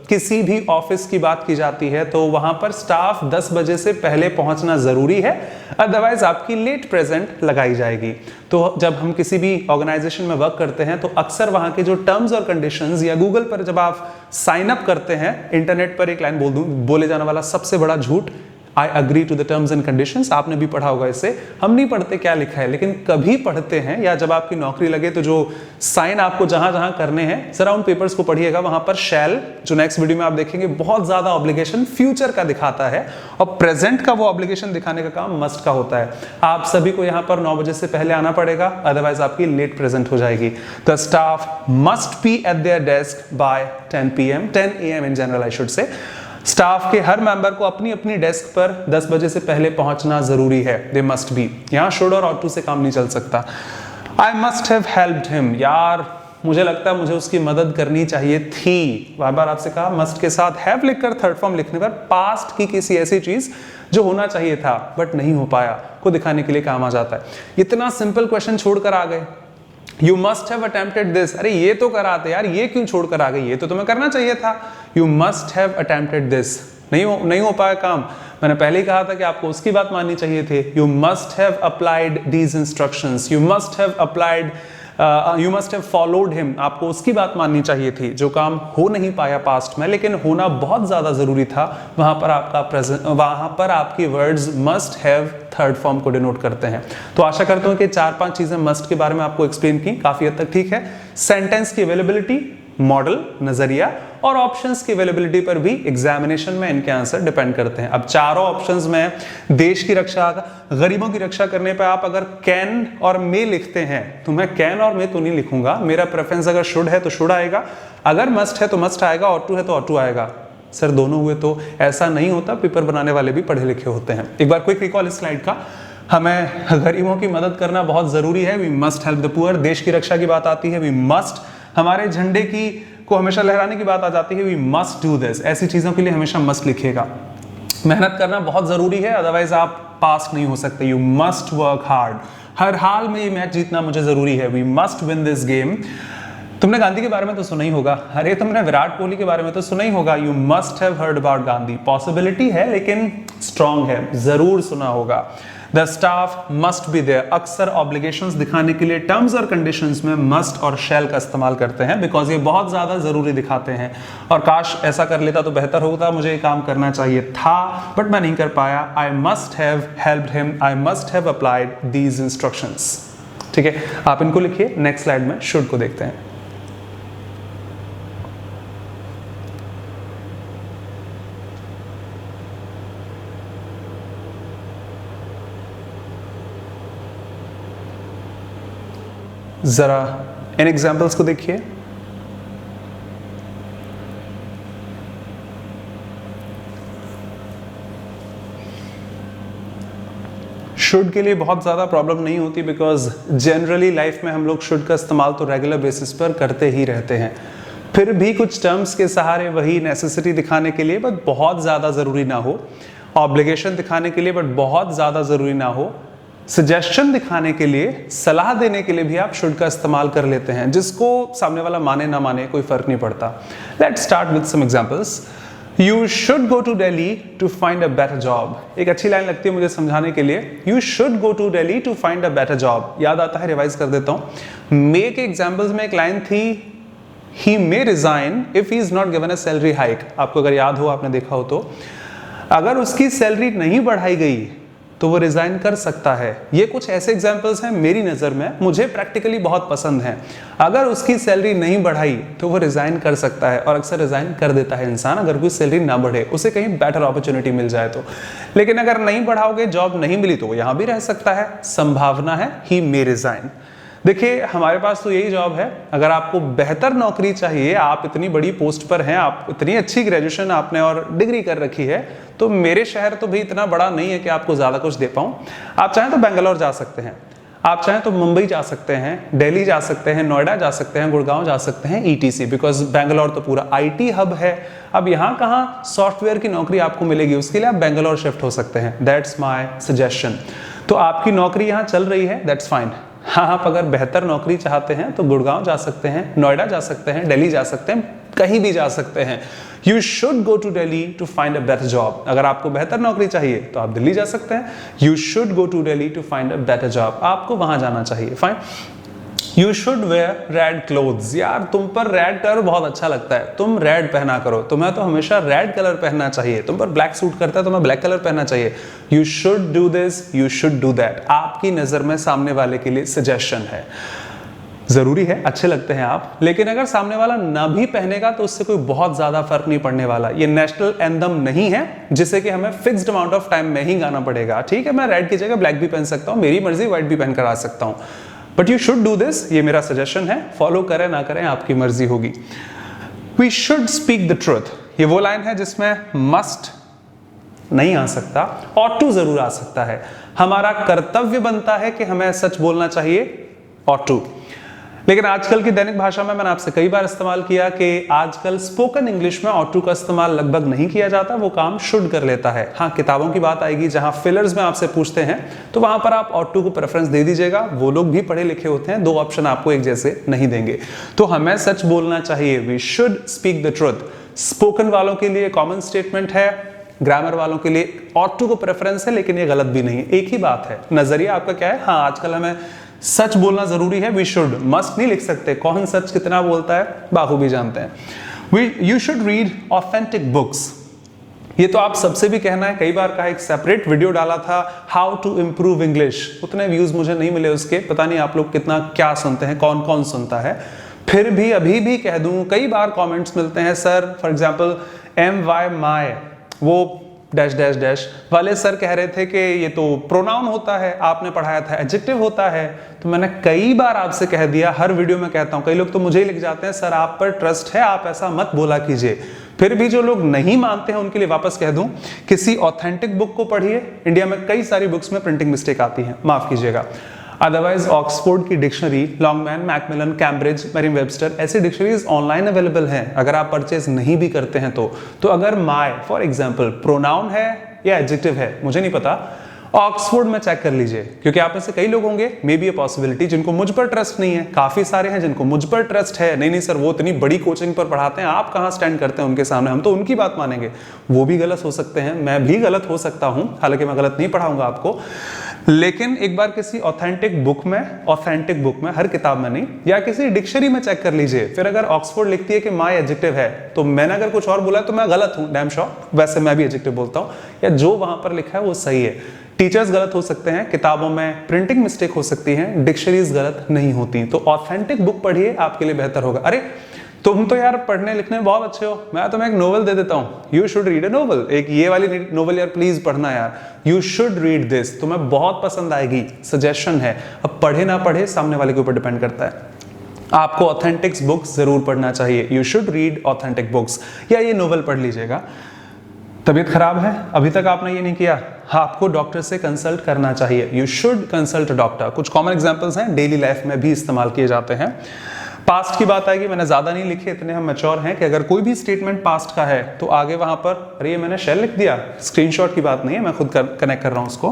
किसी भी ऑफिस की बात की जाती है तो वहां पर स्टाफ 10 बजे से पहले पहुंचना जरूरी है, अदरवाइज आपकी लेट प्रेजेंट लगाई जाएगी। तो जब हम किसी भी ऑर्गेनाइजेशन में वर्क करते हैं तो अक्सर वहां के जो टर्म्स और कंडीशंस, या गूगल पर जब आप साइन अप करते हैं, इंटरनेट पर एक लाइन बोले जाने वाला सबसे बड़ा झूठ, I agree to the terms and conditions. आपने भी पढ़ा होगा इसे। हम नहीं पढ़ते क्या लिखा है, लेकिन कभी पढ़ते हैं, या जब आपकी नौकरी लगे तो जो साइन आपको जहां जहां करने हैं, जरा उन पेपर्स को पढ़िएगा। वहां पर शैल, जो नेक्स्ट वीडियो में आप देखेंगे, बहुत ज्यादा ऑब्लिगेशन फ्यूचर का दिखाता है, और प्रेजेंट का वो ऑब्लिगेशन दिखाने का काम मस्ट का होता है। आप सभी को यहां पर 9 बजे से पहले आना पड़ेगा, अदरवाइज आपकी लेट प्रेजेंट हो जाएगी। The staff must be at their desk by 10 PM, 10 AM in general I should say. Staff के हर मेंबर को अपनी अपनी डेस्क पर 10 बजे से पहले पहुंचना जरूरी है। दे मस्ट बी, यहां शुड और ऑट टू से काम नहीं चल सकता। I must have helped him, यार मुझे लगता है मुझे उसकी मदद करनी चाहिए थी। बार बार आपसे कहा मस्ट के साथ हैव लिखकर थर्ड फॉर्म लिखने पर पास्ट की किसी ऐसी चीज जो होना चाहिए था बट नहीं हो पाया को दिखाने के लिए काम आ जाता है। इतना सिंपल क्वेश्चन छोड़कर आ गए। You must have attempted this, अरे ये तो कराते यार, ये क्यों छोड़कर आ गए, ये तो तुम्हें करना चाहिए था। You must have attempted this, नहीं हो पाया काम। मैंने पहले ही कहा था कि आपको उसकी बात माननी चाहिए थी। You must have applied these instructions, you must have applied, you must have followed him, आपको उसकी बात माननी चाहिए थी। जो काम हो नहीं पाया पास्ट में लेकिन होना बहुत ज्यादा जरूरी था, वहां पर आपकी words must have third form को डिनोट करते हैं। तो आशा करता हूं कि 4-5 चीजें मस्ट के बारे में आपको एक्सप्लेन की, काफी हद तक ठीक है। सेंटेंस की अवेलेबिलिटी, मॉडल, नजरिया और ऑप्शंस की अवेलेबिलिटी पर भी एग्जामिनेशन में इनके आंसर डिपेंड करते हैं। अब चारों ऑप्शंस में देश की रक्षा, गरीबों की रक्षा करने पर आप अगर कैन और मे लिखते हैं तो मैं कैन और मे तो नहीं लिखूंगा, मेरा प्रेफरेंस अगर शुड है तो शुड आएगा, अगर मस्ट है तो मस्ट आएगा, ऑट टू है तो ऑट टू आएगा। सर दोनों हुए तो ऐसा नहीं होता, पेपर बनाने वाले भी पढ़े लिखे होते हैं। एक बार क्विक रिकॉल इस स्लाइड का। हमें गरीबों की मदद करना बहुत जरूरी है, we must help the poor. देश की रक्षा की बात आती है, वी मस्ट। हमारे झंडे की को हमेशा लहराने की बात आ जाती है, वी मस्ट डू दिस। ऐसी चीजों के लिए हमेशा मस्ट लिखिएगा। मेहनत करना बहुत जरूरी है, अदरवाइज आप पास नहीं हो सकते। You must work hard. हर हाल में ये मैच जीतना मुझे जरूरी है, we must win this game. तुमने गांधी के बारे में तो सुना ही होगा, अरे तुमने विराट कोहली के बारे में तो सुना ही होगा, you must have heard about Gandhi. Possibility है लेकिन स्ट्रॉन्ग है, जरूर सुना होगा। The staff must be there. अक्सर ऑब्लिगेशंस दिखाने के लिए टर्म्स और कंडीशंस में मस्ट और शैल का इस्तेमाल करते हैं, बिकॉज ये बहुत ज्यादा जरूरी दिखाते हैं। और काश ऐसा कर लेता तो बेहतर होता, मुझे ये काम करना चाहिए था बट मैं नहीं कर पाया। I must have helped him, I must have applied these instructions. ठीक है, आप इनको लिखिए। नेक्स्ट स्लाइड में शुड को देखते हैं। जरा इन एग्जाम्पल्स को देखिए। शुड के लिए बहुत ज्यादा प्रॉब्लम नहीं होती, बिकॉज जनरली लाइफ में हम लोग शुड का इस्तेमाल तो रेगुलर बेसिस पर करते ही रहते हैं। फिर भी कुछ टर्म्स के सहारे वही नेसेसिटी दिखाने के लिए बट बहुत ज्यादा जरूरी ना हो, ऑब्लिगेशन दिखाने के लिए बट बहुत ज्यादा जरूरी ना हो, सजेशन दिखाने के लिए, सलाह देने के लिए भी आप शुड का इस्तेमाल कर लेते हैं, जिसको सामने वाला माने ना माने कोई फर्क नहीं पड़ता। Let's start with some examples. You should go to Delhi to find a better job. एक अच्छी लाइन लगती है मुझे समझाने के लिए, you should go to Delhi to find a better job. याद आता है, रिवाइज कर देता हूं। मे के एग्जांपल्स में एक लाइन थी, he may resign if he is not given a salary hike. आपको अगर याद हो, आपने देखा हो तो, अगर उसकी सैलरी नहीं बढ़ाई गई तो वो रिजाइन कर सकता है। ये कुछ ऐसे एग्जांपल्स हैं मेरी नज़र में, मुझे प्रैक्टिकली बहुत पसंद हैं। अगर उसकी सैलरी नहीं बढ़ाई तो वो रिजाइन कर सकता है, और अक्सर रिजाइन कर देता है इंसान अगर कोई सैलरी ना बढ़े, उसे कहीं बेटर अपॉर्चुनिटी मिल जाए तो। लेकिन अगर नहीं बढ़ाओगे, जॉब नहीं मिली, तो वो यहां भी रह सकता है, संभावना है, ही मे रिजाइन। देखिए हमारे पास तो यही जॉब है। अगर आपको बेहतर नौकरी चाहिए, आप इतनी बड़ी पोस्ट पर हैं, आप इतनी अच्छी ग्रेजुएशन आपने और डिग्री कर रखी है, तो मेरे शहर तो भी इतना बड़ा नहीं है कि आपको ज्यादा कुछ दे पाऊं। आप चाहें तो बेंगलोर जा सकते हैं, आप चाहें तो मुंबई जा सकते हैं, दिल्ली जा सकते हैं, नोएडा जा सकते हैं, गुड़गांव जा सकते हैं, ETC, बिकॉज बेंगलोर तो पूरा IT हब है। अब यहाँ कहाँ सॉफ्टवेयर की नौकरी आपको मिलेगी, उसके लिए आप बेंगलोर शिफ्ट हो सकते हैं। That's my suggestion. तो आपकी नौकरी यहाँ चल रही है, दैट्स फाइन। हाँ, आप अगर बेहतर नौकरी चाहते हैं तो गुड़गांव जा सकते हैं, नोएडा जा सकते हैं, दिल्ली जा सकते हैं, कहीं भी जा सकते हैं। You should go to Delhi to find a better job. अगर आपको बेहतर नौकरी चाहिए तो आप दिल्ली जा सकते हैं। You should go to Delhi to find a better job, आपको वहां जाना चाहिए, fine. You should wear red clothes. यार तुम पर रेड कलर बहुत अच्छा लगता है, तुम रेड पहना करो, तुम्हें तो हमेशा रेड कलर पहनना चाहिए। तुम पर ब्लैक सूट करता है, तुम्हें ब्लैक कलर पहनना चाहिए। You should do this, you should do that. आपकी नजर में सामने वाले के लिए सजेशन है, जरूरी है, अच्छे लगते हैं आप, लेकिन अगर सामने वाला ना भी पहनेगा तो उससे कोई बहुत ज्यादा फर्क नहीं पड़ने वाला। ये नेशनल एंथम नहीं है जिसे कि हमें फिक्स्ड अमाउंट ऑफ टाइम में ही गाना पड़ेगा। ठीक है, मैं रेड की जगह ब्लैक भी पहन सकता हूं, मेरी मर्जी, व्हाइट भी पहन कर आ सकता हूं, but you should do this, ये मेरा सजेशन है। फॉलो करें ना करें आपकी मर्जी होगी। We should speak the truth. ये वो लाइन है जिसमें मस्ट नहीं आ सकता, ऑट टू जरूर आ सकता है। हमारा कर्तव्य बनता है कि हमें सच बोलना चाहिए, ऑट टू। लेकिन आजकल की दैनिक भाषा में मैंने आपसे कई बार इस्तेमाल किया कि आजकल स्पोकन इंग्लिश में ऑट टू का इस्तेमाल लगभग नहीं किया जाता, वो काम शुड कर लेता है। हाँ, किताबों की बात आएगी जहां फिलर्स में आपसे पूछते हैं तो वहां पर आप ऑट टू को प्रेफरेंस दे दीजिएगा, वो लोग भी पढ़े लिखे होते हैं, दो ऑप्शन आपको एक जैसे नहीं देंगे। तो हमें सच बोलना चाहिए, we should speak the truth. Spoken वालों के लिए कॉमन स्टेटमेंट है, ग्रामर वालों के लिए ऑट टू को प्रेफरेंस है, लेकिन ये गलत भी नहीं है, एक ही बात है। नजरिया आपका क्या है? हाँ, आजकल हमें सच बोलना जरूरी है, वी शुड, मस्ट नहीं लिख सकते। कौन सच कितना बोलता है बाखूबी जानते हैं। You should read authentic books. ये तो आप सबसे भी कहना है, कई बार कहा, एक सेपरेट वीडियो डाला था हाउ टू इंप्रूव इंग्लिश, उतने व्यूज मुझे नहीं मिले उसके, पता नहीं आप लोग कितना क्या सुनते हैं, कौन कौन सुनता है। फिर भी अभी भी कह दूं, कई बार कमेंट्स मिलते हैं sir, for example my my, वो डैश डैश डैश वाले सर कह रहे थे कि ये तो प्रोनाउन होता है, आपने पढ़ाया था एडजेक्टिव होता है। तो मैंने कई बार आपसे कह दिया, हर वीडियो में कहता हूं, कई लोग तो मुझे ही लिख जाते हैं सर आप पर ट्रस्ट है, आप ऐसा मत बोला कीजिए। फिर भी जो लोग नहीं मानते हैं उनके लिए वापस कह दूं, किसी ऑथेंटिक बुक को पढ़िए। इंडिया में कई सारी बुक्स में प्रिंटिंग मिस्टेक आती है, माफ कीजिएगा। अदरवाइज ऑक्सफोर्ड की dictionary, Longman, Macmillan, Cambridge, मेरियम Webster, ऐसी डिक्शनरीज ऑनलाइन अवेलेबल हैं अगर आप परचेज नहीं भी करते हैं तो अगर माय फॉर एग्जांपल प्रोनाउन है या एडजेक्टिव है, मुझे नहीं पता, ऑक्सफोर्ड में चेक कर लीजिए, क्योंकि आप में से कई लोग होंगे, मे बी अ पॉसिबिलिटी, जिनको मुझ पर ट्रस्ट नहीं है। काफी सारे हैं जिनको मुझ पर ट्रस्ट है, नहीं सर वो इतनी बड़ी कोचिंग पर पढ़ाते हैं, आप कहां स्टैंड करते हैं उनके सामने, हम तो उनकी बात मानेंगे। वो भी गलत हो सकते हैं, मैं भी गलत हो सकता हूं, हालांकि मैं गलत नहीं पढ़ाऊंगा आपको। लेकिन एक बार किसी ऑथेंटिक बुक में, हर किताब में नहीं, या किसी डिक्शनरी में चेक कर लीजिए। फिर अगर ऑक्सफोर्ड लिखती है कि माय एडजेक्टिव है, तो मैंने अगर कुछ और बोला तो मैं गलत हूं, डैम श्योर। वैसे मैं भी एडजेक्टिव बोलता हूं, या जो वहां पर लिखा है वो सही है। टीचर्स गलत हो सकते हैं, किताबों में प्रिंटिंग मिस्टेक हो सकती है, डिक्शनरीज गलत नहीं होती। तो ऑथेंटिक बुक पढ़िए, आपके लिए बेहतर होगा। अरे तुम तो यार पढ़ने लिखने में बहुत अच्छे हो, मैं तुम्हें एक नोवेल दे देता हूँ, you should read A novel, एक ये वाली नोवेल यार प्लीज पढ़ना यार, यू शुड रीड दिस, तुम्हें बहुत पसंद आएगी, सजेशन है। अब पढ़े ना पढ़े सामने वाले के ऊपर डिपेंड करता है। आपको ऑथेंटिक्स बुक्स जरूर पढ़ना चाहिए, you should read authentic books, या ये नोवेल पढ़ लीजिएगा। तबीयत खराब है, अभी तक आपने ये नहीं किया, आपको डॉक्टर से कंसल्ट करना चाहिए, यू शुड कंसल्ट डॉक्टर। कुछ कॉमन एग्जांपल्स हैं, डेली लाइफ में भी इस्तेमाल किए जाते हैं। पास्ट की बात आएगी, मैंने ज्यादा नहीं लिखे, इतने हम मैच्योर हैं कि अगर कोई भी स्टेटमेंट पास्ट का है तो आगे वहां पर, अरे ये मैंने शेल लिख दिया, स्क्रीनशॉट की बात नहीं है, मैं खुद कनेक्ट कर रहा हूं उसको।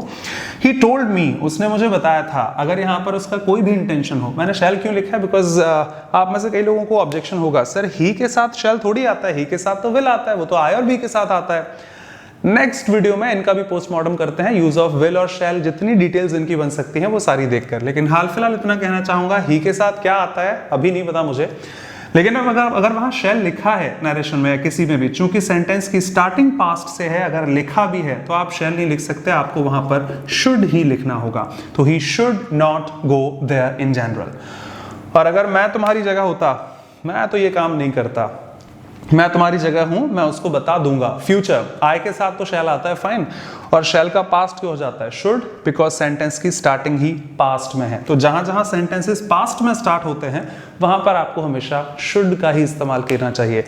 ही टोल्ड मी, उसने मुझे बताया था, अगर यहाँ पर उसका कोई भी इंटेंशन हो, मैंने शेल क्यों लिखा है, बिकॉज आप में से कई लोगों को ऑब्जेक्शन होगा, सर ही के साथ शेल थोड़ी आता है, ही के साथ तो विल आता है, वो तो आई और बी के साथ आता है। नेक्स्ट वीडियो में इनका भी पोस्टमार्टम करते हैं, यूज ऑफ विल और शैल, जितनी डिटेल्स इनकी बन सकती हैं वो सारी देखकर। लेकिन हाल फिलहाल इतना कहना चाहूंगा, ही के साथ क्या आता है अभी नहीं पता मुझे, लेकिन अगर वहां शैल लिखा है नरेशन में या किसी में भी, चूंकि सेंटेंस की स्टार्टिंग पास्ट से है, अगर लिखा भी है तो आप शैल नहीं लिख सकते, आपको वहां पर शुड ही लिखना होगा। तो he should not go there in general. और अगर मैं तुम्हारी जगह होता, मैं तो ये काम नहीं करता, मैं तुम्हारी जगह हूं, मैं उसको बता दूंगा। फ्यूचर, आई के साथ तो शैल आता है, फाइन, और शैल का पास्ट क्यों हो जाता है, शुड, बिकॉज सेंटेंस की स्टार्टिंग ही पास्ट में है। तो जहां जहां सेंटेंसेस पास्ट में स्टार्ट होते हैं वहां पर आपको हमेशा शुड का ही इस्तेमाल करना चाहिए।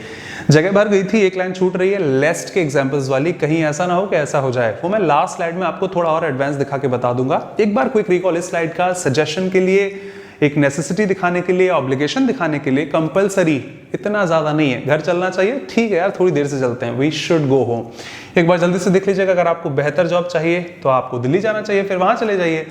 जगह भर गई थी, एक लाइन छूट रही है लेस्ट के एग्जांपल्स वाली, कहीं ऐसा ना हो कि ऐसा हो जाए, वो मैं लास्ट स्लाइड में आपको थोड़ा और एडवांस दिखा के बता दूंगा। एक बार क्विक रिकॉल इस स्लाइड का, सजेशन के लिए, एक नेसेसिटी दिखाने के लिए, ऑब्लिगेशन दिखाने के लिए, कंपलसरी इतना ज्यादा नहीं है, घर चलना चाहिए, ठीक है यार थोड़ी देर से चलते हैं, वी शुड गो होम। एक बार जल्दी से देख लीजिएगा, अगर आपको बेहतर जॉब चाहिए तो आपको दिल्ली जाना चाहिए, फिर वहां चले जाइए।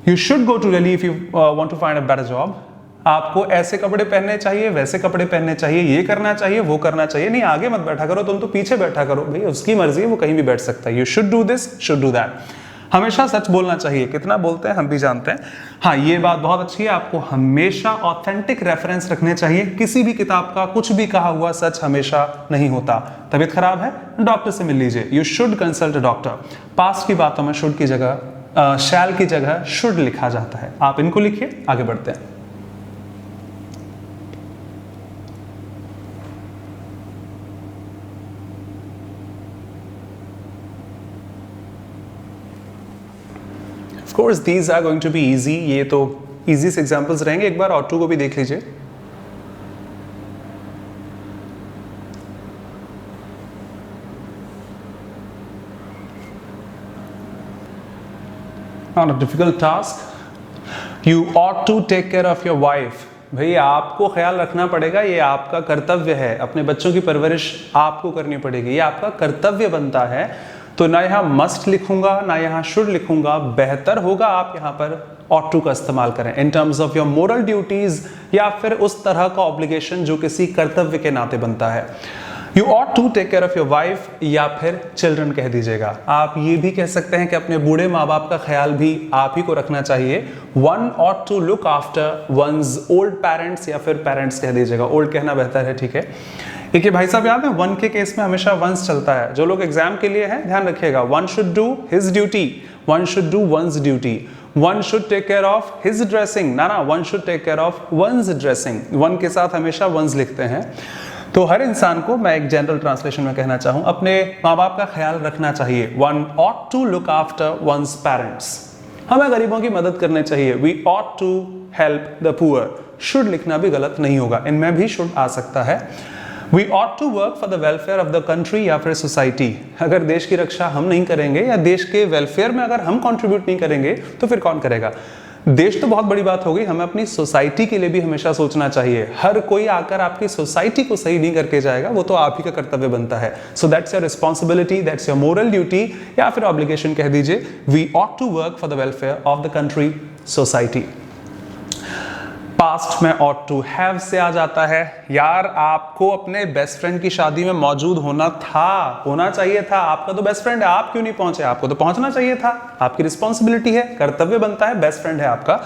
You should go to Delhi if you want to find a better job. आपको ऐसे कपड़े पहनने चाहिए, वैसे कपड़े पहनने चाहिए, ये करना चाहिए, वो करना चाहिए, नहीं आगे मत बैठा करो, तुम तो पीछे बैठा करो, भाई उसकी मर्जी है, वो कहीं भी बैठ सकता है। You should do this, should do that. हमेशा सच बोलना चाहिए, कितना बोलते हैं हम भी जानते हैं। हाँ, ये बात बहुत अच्छी है, आपको हमेशा ऑथेंटिक रेफरेंस रखने चाहिए, किसी भी किताब का कुछ भी कहा हुआ सच हमेशा नहीं होता। तबीयत खराब है, डॉक्टर से मिल लीजिए, you should consult a doctor. Past की बातों में शुड की जगह शैल की जगह शुड लिखा जाता है, आप इनको लिखिए, आगे बढ़ते हैं। Of course, these are going to be easy, ये तो easy से एग्जाम्पल्स रहेंगे। एक बार ऑटो को भी देख लीजिए। Not a difficult task. You ought to take care of your wife. भाई आपको ख्याल रखना पड़ेगा, ये आपका कर्तव्य है, अपने बच्चों की परवरिश आपको करनी पड़ेगी, ये आपका कर्तव्य बनता है। तो ना यहाँ मस्ट लिखूंगा ना यहाँ शुड लिखूंगा, बेहतर होगा आप यहाँ पर ought to का इस्तेमाल करें in terms of your moral duties, या फिर उस तरह का ऑब्लिगेशन जो किसी कर्तव्य के नाते बनता है। You ought to take care of your wife, या फिर चिल्ड्रन कह दीजिएगा। आप ये भी कह सकते हैं कि अपने बूढ़े माँ बाप का ख्याल भी आप ही को रखना चाहिए। One ought to look after one's old parents, या फिर पेरेंट्स कह दीजिएगा, ओल्ड कहना बेहतर है, ठीक है। एक ये भाई साहब याद है, वन के केस में हमेशा वंस चलता है। जो लोग एग्जाम के लिए हैं ध्यान रखिएगा, one should do his duty, one should do one's duty. One should take care of his dressing, ना one should take care of one's dressing, one के साथ हमेशा वंस लिखते हैं। तो हर इंसान को, मैं एक जनरल ट्रांसलेशन में कहना चाहूं, अपने माँ बाप का ख्याल रखना चाहिए। One ought to look after one's parents, हमें गरीबों की मदद करनी चाहिए। We ought to help the poor, should लिखना भी गलत नहीं होगा, इनमें भी शुड आ सकता है। We ought to work for the welfare of the country या फिर सोसाइटी, अगर देश की रक्षा हम नहीं करेंगे या देश के वेलफेयर में अगर हम कंट्रीब्यूट नहीं करेंगे तो फिर कौन करेगा। देश तो बहुत बड़ी बात हो गई, हमें अपनी सोसाइटी के लिए भी हमेशा सोचना चाहिए। हर कोई आकर आपकी सोसाइटी को सही नहीं करके जाएगा, वो तो आप ही का कर्तव्य बनता है। So that's your responsibility, that's your moral duty या फिर ऑब्लिगेशन कह दीजिए। We ought to work for the welfare of the country, society. Past में ought to have से आ जाता है। यार आपको अपने बेस्ट फ्रेंड की शादी में मौजूद होना चाहिए था। आपका तो बेस्ट फ्रेंड है, आप क्यों नहीं पहुंचे? आपको तो पहुंचना चाहिए था, आपकी रिस्पॉन्सिबिलिटी है, कर्तव्य बनता है, बेस्ट फ्रेंड है आपका।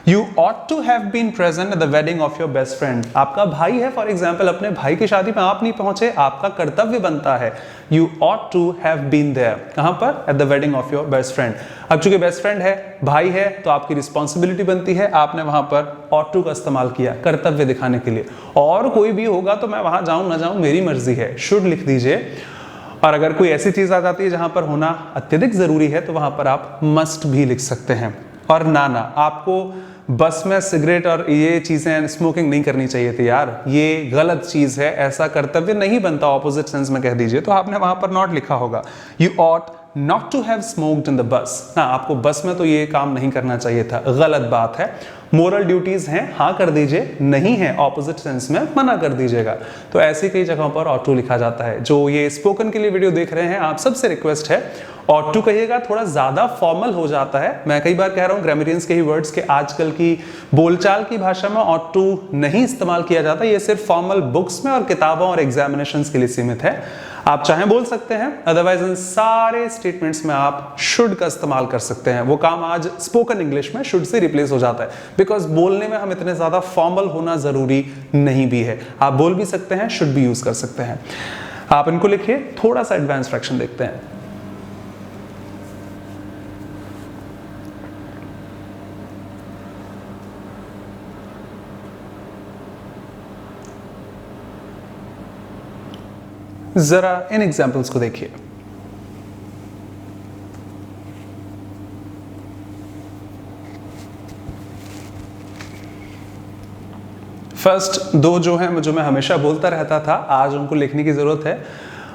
You ought to have been present at the wedding of your best friend. आपका भाई है फॉर एग्जाम्पल, अपने भाई की शादी में आप नहीं पहुंचे, आपका कर्तव्य बनता है। You ought to have been there. कहां पर? At the wedding of your best friend. अब चूंकि बेस्ट फ्रेंड है, भाई है, तो आपकी रिस्पॉन्सिबिलिटी बनती है, आपने वहां पर ought to का इस्तेमाल किया कर्तव्य दिखाने के लिए। और कोई भी होगा तो मैं वहां जाऊं ना जाऊं मेरी मर्जी है, should लिख दीजिए। और अगर कोई ऐसी चीज आ जाती है जहां पर होना अत्यधिक जरूरी है तो वहां पर आप must भी लिख सकते हैं। और ना आपको बस में सिगरेट और ये चीजें स्मोकिंग नहीं करनी चाहिए थी यार, ये गलत चीज है, ऐसा कर्तव्य नहीं बनता, ऑपोजिट सेंस में कह दीजिए, तो आपने वहां पर नॉट लिखा होगा। You ought not to have smoked in the bus, हाँ आपको बस में तो ये काम नहीं करना चाहिए था, गलत बात है। मोरल ड्यूटीज हैं, हाँ कर दीजिए, नहीं है ऑपोजिट सेंस में मना कर दीजिएगा। तो ऐसी कई जगहों पर ऑट टू लिखा जाता है। जो ये स्पोकन के लिए वीडियो देख रहे हैं, आप सबसे रिक्वेस्ट है ऑट टू कहिएगा, थोड़ा ज्यादा फॉर्मल हो जाता है। मैं कई बार कह रहा हूँ ग्रामरियंस के ही वर्ड्स के आजकल की बोलचाल की भाषा में ऑट टू नहीं इस्तेमाल किया जाता, ये सिर्फ फॉर्मल बुक्स में और किताबों और एग्जामिनेशंस के लिए सीमित है। आप चाहें बोल सकते हैं, अदरवाइज इन सारे स्टेटमेंट्स में आप शुड का इस्तेमाल कर सकते हैं। वो काम आज स्पोकन इंग्लिश में शुड से रिप्लेस हो जाता है, बिकॉज बोलने में हम इतने ज्यादा फॉर्मल होना जरूरी नहीं भी है। आप बोल भी सकते हैं, शुड भी यूज कर सकते हैं। आप इनको लिखिए, थोड़ा सा एडवांस फ्रैक्शन देखते हैं। जरा इन एग्जाम्पल्स को देखिए। फर्स्ट दो जो हैं, जो मैं हमेशा बोलता रहता था, आज उनको लिखने की जरूरत है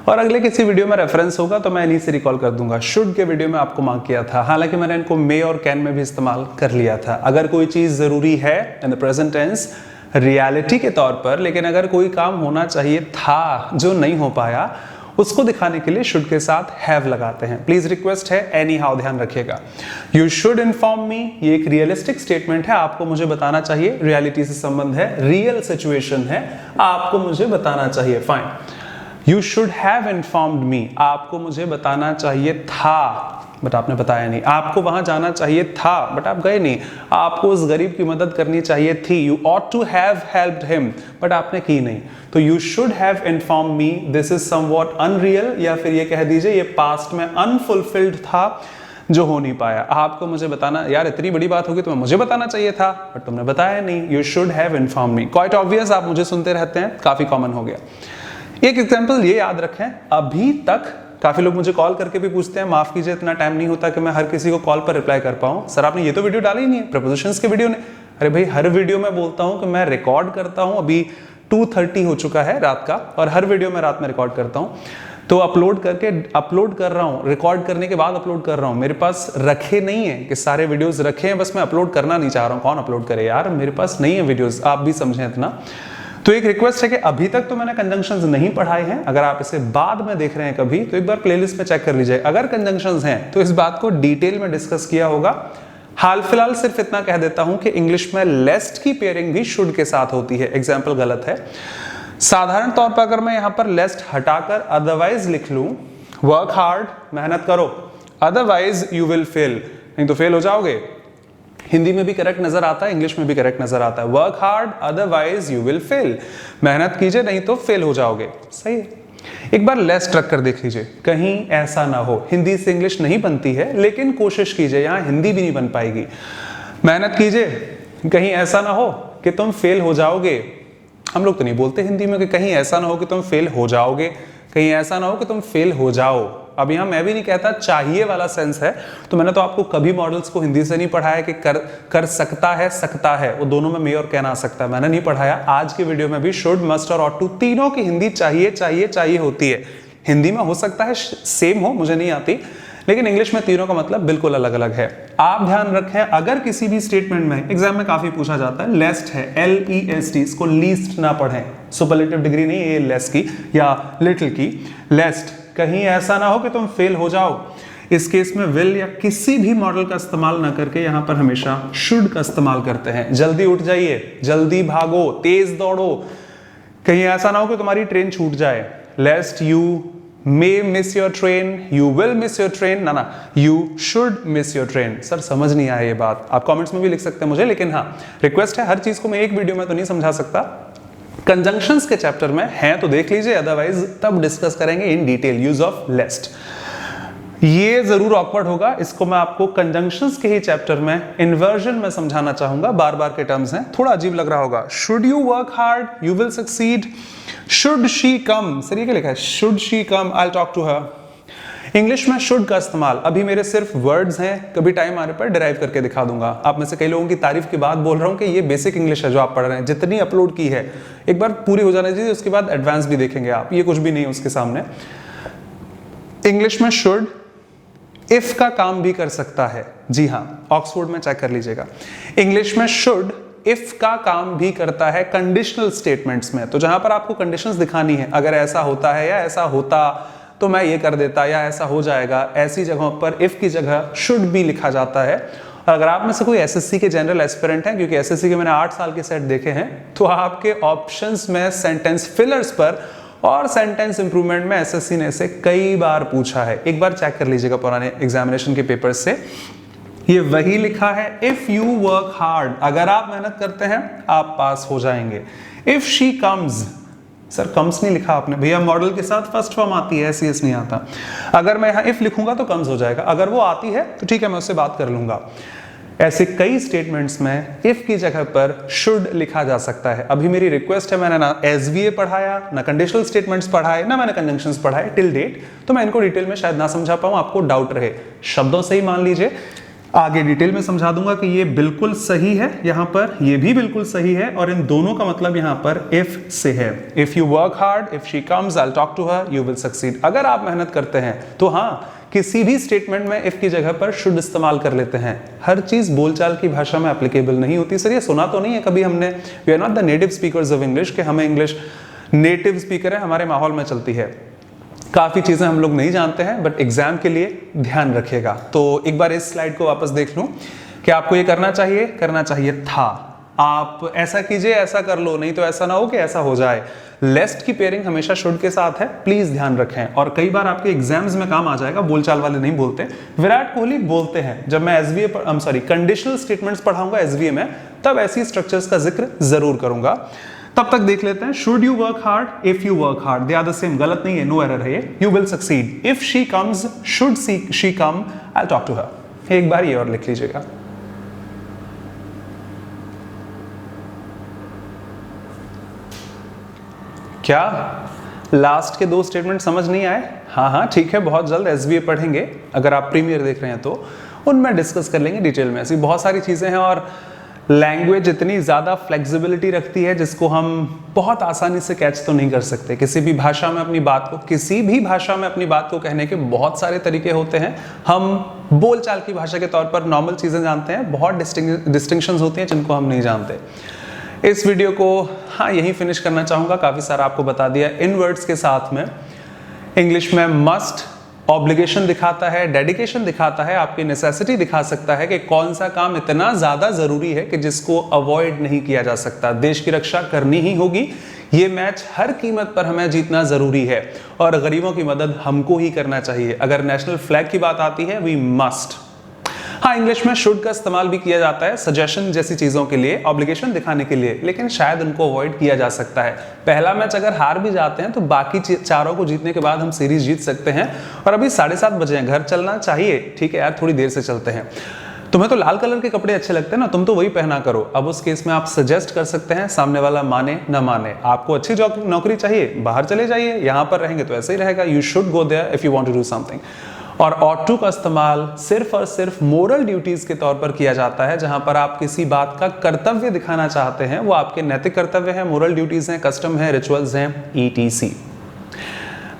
और अगले किसी वीडियो में रेफरेंस होगा तो मैं इन्हीं से रिकॉल कर दूंगा। शुड के वीडियो में आपको मार्क किया था, हालांकि मैंने इनको मे और कैन में भी इस्तेमाल कर लिया था। अगर कोई चीज जरूरी है in the present tense reality के तौर पर, लेकिन अगर कोई काम होना चाहिए था जो नहीं हो पाया, उसको दिखाने के लिए शुड के साथ हैव लगाते हैं। प्लीज रिक्वेस्ट है, एनी हाउ ध्यान रखिएगा। यू शुड इन्फॉर्म मी, ये एक रियलिस्टिक स्टेटमेंट है, आपको मुझे बताना चाहिए, रियलिटी से संबंध है, रियल सिचुएशन है, आपको मुझे बताना चाहिए। Fine. You should have informed मी, आपको मुझे बताना चाहिए था बट आपने बताया नहीं। आपको वहां जाना चाहिए था बट आप गए नहीं। आपको उस गरीब की मदद करनी चाहिए थी, you ought to have helped him, but आपने की नहीं। तो you should have inform me, this is somewhat unreal, या फिर ये कह दीजिए ये पास्ट में अनफुलफिल्ड था, जो हो नहीं पाया। आपको मुझे बताना, यार इतनी बड़ी बात होगी तो मुझे बताना चाहिए था बट तुमने बताया नहीं। You should have inform me, quite obvious, आप मुझे सुनते रहते हैं, काफी कॉमन हो गया। एक एग्जाम्पल ये याद रखें, अभी तक काफी लोग मुझे कॉल करके भी पूछते हैं, माफ कीजिए इतना टाइम नहीं होता कि मैं हर किसी को कॉल पर रिप्लाई कर पाऊं। सर आपने ये तो वीडियो डाली ही नहीं है, प्रपोजिशंस के वीडियो ने। अरे भाई हर वीडियो में बोलता हूं कि मैं रिकॉर्ड करता हूं, अभी 2:30 हो चुका है रात का, और हर वीडियो में रात में रिकॉर्ड करता हूं, तो अपलोड कर रहा हूं, रिकॉर्ड करने के बाद अपलोड कर रहा हूं। मेरे पास रखे नहीं है कि सारे वीडियोस रखे हैं, बस मैं अपलोड करना नहीं चाह रहा हूं। कौन अपलोड करे यार, मेरे पास नहीं है वीडियोस, आप भी समझें इतना। तो एक रिक्वेस्ट है कि अभी तक तो मैंने कंजंक्शंस नहीं पढ़ाए हैं, अगर आप इसे बाद में देख रहे हैं कभी तो एक बार प्लेलिस्ट में चेक कर लीजिए। अगर कंजंक्शंस हैं तो इस बात को डिटेल में डिस्कस किया होगा। हाल फिलहाल सिर्फ इतना कह देता हूं कि इंग्लिश में लेस्ट की पेयरिंग भी शुड के साथ होती है। एग्जाम्पल गलत है। साधारण तौर पर अगर मैं यहां पर लेस्ट हटाकर अदरवाइज लिख लूं, वर्क हार्ड, मेहनत करो, अदरवाइज यू विल फेल, नहीं तो फेल हो जाओगे। हिंदी में भी करेक्ट नजर आता है, इंग्लिश में भी करेक्ट नजर आता है। Work hard otherwise you will fail, मेहनत कीजिए नहीं तो फेल हो जाओगे। सही है। एक बार लेस्ट रख कर देख लीजिए, कहीं ऐसा ना हो। हिंदी से इंग्लिश नहीं बनती है, लेकिन कोशिश कीजिए, यहां हिंदी भी नहीं बन पाएगी। मेहनत कीजिए, कहीं ऐसा ना हो कि तुम फेल हो जाओगे। हम लोग तो नहीं बोलते हिंदी में कि कहीं ऐसा ना हो कि तुम फेल हो जाओगे, कहीं ऐसा ना हो कि तुम फेल हो जाओ। अब यहां मैं भी नहीं कहता, चाहिए वाला सेंस है। तो मैंने तो आपको कभी मॉडल्स को हिंदी से नहीं पढ़ाया कि कर सकता है, वो दोनों में मे और कहना आ सकता है, मैंने नहीं पढ़ाया। आज की वीडियो में भी शुड, मस्ट और ऑट टू तीनों की हिंदी चाहिए होती है। हिंदी में हो सकता है सेम हो, मुझे नहीं आती, लेकिन इंग्लिश में तीनों का मतलब बिल्कुल अलग अलग है। आप ध्यान रखें, अगर किसी भी स्टेटमेंट में एग्जाम में काफी पूछा जाता है, लेस्ट है, LEST, इसको लीस्ट ना पढ़ें, सुपरलेटिव डिग्री नहीं है लेस की या लिटिल की, लेस्ट। कहीं ऐसा ना हो कि तुम फेल हो जाओ। इस केस में विल या किसी भी मॉडल का इस्तेमाल ना करके यहां पर हमेशा शुड का इस्तेमाल करते हैं। जल्दी उठ जाइए, जल्दी भागो, तेज दौड़ो, कहीं ऐसा ना हो कि तुम्हारी ट्रेन छूट जाए। लेस्ट you may miss your train, you will miss your train, ना, you should miss your train। Sir समझ नहीं आया ये बात, आप कमेंट्स में भी लिख सकते हैं मुझे, लेकिन हाँ रिक्वेस्ट है, हर चीज को मैं एक वीडियो में तो नहीं समझा सकता। कंजंक्शंस के चैप्टर में हैं तो देख लीजिए, अदरवाइज तब डिस्कस करेंगे इन डिटेल यूज ऑफ लेस्ट। ये जरूर ऑकवर्ड होगा, इसको मैं आपको कंजंक्शंस के ही चैप्टर में इन्वर्जन में समझाना चाहूंगा, बार बार के टर्म्स हैं, थोड़ा अजीब लग रहा होगा। Should you work hard, you will succeed. Should she come, sir ये क्या लिखा है, should she come, I talk to her. English में शुड का इस्तेमाल अभी मेरे सिर्फ वर्ड्स हैं, कभी टाइम आने पर डिराइव करके दिखा दूंगा। आप में से कई लोगों की तारीफ की बात बोल रहा हूं कि ये बेसिक इंग्लिश है जो आप पढ़ रहे हैं, जितनी अपलोड की है एक बार पूरी हो जाने दीजिए, उसके बाद एडवांस भी देखेंगे आप, ये कुछ भी नहीं है उसके सामने। इंग्लिश में शुड इफ का काम भी कर सकता है, जी हां, ऑक्सफोर्ड में चेक कर लीजिएगा। इंग्लिश में शुड इफ का काम भी करता है कंडीशनल स्टेटमेंट्स में, तो जहां पर आपको कंडीशंस दिखानी है, अगर ऐसा होता है या ऐसा होता तो मैं ये कर देता या ऐसा हो जाएगा, ऐसी जगहों पर इफ की जगह शुड भी लिखा जाता है। और अगर आप में से कोई एसएससी के जनरल एस्पिरेंट हैं, क्योंकि एसएससी के मैंने 8 साल के सेट देखे हैं, तो आपके ऑप्शंस में सेंटेंस फिलर्स पर और सेंटेंस इंप्रूवमेंट में एसएससी ने इसे कई बार पूछा है। एक बार चेक कर लीजिएगा पुराने एग्जामिनेशन के पेपर्स से, ये वही लिखा है, इफ यू वर्क हार्ड, अगर आप मेहनत करते हैं आप पास हो जाएंगे। If she comes, sir comes नहीं लिखा आपने भैया, मॉडल के साथ फर्स्ट फॉर्म आती है, एस नहीं आता। अगर मैं यहां इफ लिखूंगा तो कम्स हो जाएगा, अगर वो आती है तो ठीक है मैं उससे बात कर लूंगा। ऐसे कई स्टेटमेंट्स में इफ की जगह पर शुड लिखा जा सकता है। अभी मेरी रिक्वेस्ट है, मैंने ना एसवीए पढ़ाया, ना कंडीशनल स्टेटमेंट्स पढ़ाए, ना मैंने कंजंक्शंस पढ़ाए टिल डेट, तो मैं इनको डिटेल में शायद ना समझा पाऊं, आपको डाउट रहे, शब्दों से ही मान लीजिए, आगे डिटेल में समझा दूंगा कि ये बिल्कुल सही है, यहां पर ये भी बिल्कुल सही है, और इन दोनों का मतलब यहां पर इफ से है। If you work hard, if she comes, I will talk to her, you will succeed. अगर आप मेहनत करते हैं तो हाँ, किसी भी स्टेटमेंट में इफ की जगह पर शुड इस्तेमाल कर लेते हैं। हर चीज बोलचाल की भाषा में एप्लीकेबल नहीं होती। सर ये सुना तो नहीं है कभी हमने, we are not the native speakers of English, कि हमें इंग्लिश नेटिव स्पीकर है, हमारे माहौल में चलती है, काफी चीजें हम लोग नहीं जानते हैं, बट एग्जाम के लिए ध्यान रखिएगा। तो एक बार इस स्लाइड को वापस देख लूं कि आपको ये करना चाहिए था। आप ऐसा कीजिए, ऐसा कर लो, नहीं तो ऐसा ना हो कि ऐसा हो जाए। लेस्ट की पेयरिंग हमेशा शुड के साथ है, प्लीज ध्यान रखें। और कई बार आपके एग्जाम्स में काम आ जाएगा, बोलचाल वाले नहीं बोलते, विराट कोहली बोलते हैं। जब मैं एसवीए कंडीशनल स्टेटमेंट्स पढ़ाऊंगा एसवीए में, तब ऐसी स्ट्रक्चर्स का जिक्र जरूर करूंगा। तब तक देख लेते हैं, should you work hard, if you work hard, they are the same, गलत नहीं है, नो एरर है ये, you will succeed. If she comes, should she come, I will talk to her. एक बार ये और लिख लीजिएगा। क्या लास्ट के 2 स्टेटमेंट समझ नहीं आए? हाँ ठीक है, बहुत जल्द एसवीए पढ़ेंगे, अगर आप प्रीमियर देख रहे हैं तो उनमें डिस्कस कर लेंगे डिटेल में। ऐसी बहुत सारी चीजें हैं, और लैंग्वेज इतनी ज़्यादा फ्लेक्सिबिलिटी रखती है जिसको हम बहुत आसानी से कैच तो नहीं कर सकते। किसी भी भाषा में अपनी बात को कहने के बहुत सारे तरीके होते हैं। हम बोलचाल की भाषा के तौर पर नॉर्मल चीज़ें जानते हैं, बहुत डिस्टिंक्शंस होती हैं जिनको हम नहीं जानते। इस वीडियो को यहीं फिनिश करना चाहूँगा, काफ़ी सारा आपको बता दिया इन वर्ड्स के साथ में। इंग्लिश में मस्ट ऑब्लिगेशन दिखाता है, डेडिकेशन दिखाता है, आपकी नेसेसिटी दिखा सकता है कि कौन सा काम इतना ज्यादा जरूरी है कि जिसको अवॉइड नहीं किया जा सकता। देश की रक्षा करनी ही होगी, ये मैच हर कीमत पर हमें जीतना जरूरी है, और गरीबों की मदद हमको ही करना चाहिए। अगर नेशनल फ्लैग की बात आती है, वी मस्ट। हाँ, इंग्लिश में शुड का इस्तेमाल भी किया जाता है सजेशन जैसी चीजों के लिए, ऑब्लिगेशन दिखाने के लिए, लेकिन शायद उनको अवॉइड किया जा सकता है। पहला मैच अगर हार भी जाते हैं तो बाकी चारों को जीतने के बाद हम सीरीज जीत सकते हैं। और अभी 7:30 बजे हैं, घर चलना चाहिए, ठीक है यार, थोड़ी देर से चलते हैं। तुम्हें तो लाल कलर के कपड़े अच्छे लगते हैं ना, तुम तो वही पहना करो। अब उस केस में आप सजेस्ट कर सकते हैं, सामने वाला माने न माने। आपको अच्छी नौकरी चाहिए, बाहर चले जाइए, यहाँ पर रहेंगे तो ऐसे ही रहेगा। You should go there if you want to do something. और ought to का इस्तेमाल सिर्फ और सिर्फ मोरल ड्यूटीज के तौर पर किया जाता है, जहां पर आप किसी बात का कर्तव्य दिखाना चाहते हैं, वो आपके नैतिक कर्तव्य है, मोरल ड्यूटीज हैं, कस्टम है, रिचुअल्स हैं, etc।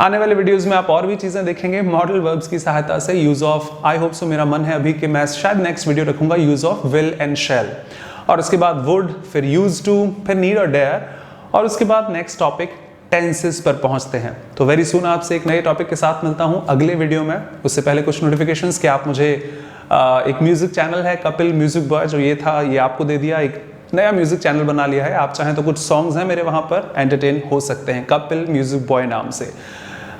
आने वाले वीडियोस में आप और भी चीजें देखेंगे मॉडल वर्ब्स की सहायता से। Use of, I hope so, मेरा मन है अभी कि मैं शायद नेक्स्ट वीडियो रखूंगा use of will and shall, और उसके बाद वुड, फिर यूज टू, फिर नीड और डेयर, और उसके बाद नेक्स्ट टॉपिक टेंसेस पर पहुंचते हैं। तो वेरी सून आपसे एक नए टॉपिक के साथ मिलता हूं अगले वीडियो में। उससे पहले कुछ नोटिफिकेशंस कि आप मुझे एक म्यूजिक चैनल है कपिल म्यूजिक बॉय, जो ये था ये आपको दे दिया, एक नया म्यूजिक चैनल बना लिया है। आप चाहें तो कुछ सॉन्ग्स हैं मेरे वहां पर, एंटरटेन हो सकते हैं कपिल म्यूजिक बॉय नाम से।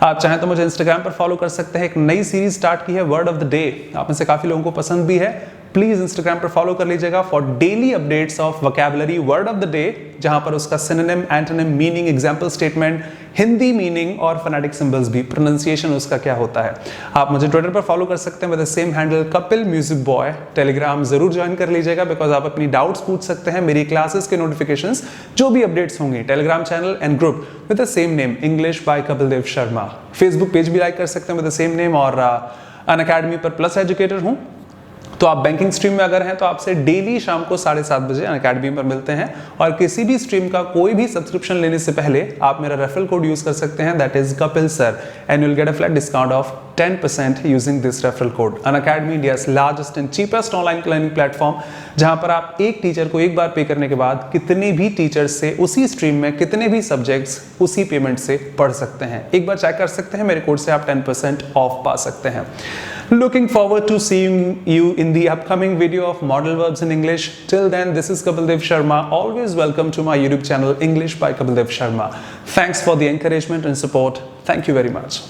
आप चाहें तो मुझे इंस्टाग्राम पर फॉलो कर सकते हैं। एक नई सीरीज स्टार्ट की है वर्ड ऑफ द डे, आप में से काफी लोगों को पसंद भी है। प्लीज इंस्टाग्राम पर फॉलो कर लीजिएगा for daily updates of vocabulary word of the day, जहां पर उसका synonym, antonym, meaning, example statement, Hindi meaning और फोनेटिक सिंबल्स भी, प्रोनाउंसिएशन उसका क्या होता है। आप मुझे ट्विटर पर फॉलो कर सकते हैं with the same handle Kapil music boy. Telegram जरूर ज्वाइन कर लीजिएगा, बिकॉज आप अपनी डाउट्स पूछ सकते हैं। मेरी क्लासेस के नोटिफिकेशंस जो भी अपडेट्स होंगी, Telegram channel and group with the same name English by Kapil Dev Sharma. Facebook page भी लाइक कर सकते हैं विद द सेम नेम, और अनअकैडमी पर प्लस एजुकेटर हूँ। तो आप बैंकिंग स्ट्रीम में अगर हैं तो आपसे डेली शाम को 7:30 बजे अनअकैडमी पर मिलते हैं। और किसी भी स्ट्रीम का कोई भी सब्सक्रिप्शन लेने से पहले आप मेरा रेफरल कोड यूज कर सकते हैं, that is Kapil sir, and you will get a flat discount of 10% using this referral code. Unacademy India's largest and cheapest online learning platform, जहां पर आप एक टीचर को एक बार पे करने के बाद कितने भी टीचर्स से उसी स्ट्रीम में कितने भी सब्जेक्ट्स उसी पेमेंट से पढ़ सकते हैं। एक बार चेक कर सकते हैं, मेरे कोड से आप 10% ऑफ पा सकते हैं। Looking forward to seeing you in the upcoming video of model verbs in English. Till then, this is Kapil Dev Sharma. Always welcome to my YouTube channel English by Kapil Dev Sharma. Thanks for the encouragement and support. Thank you very much.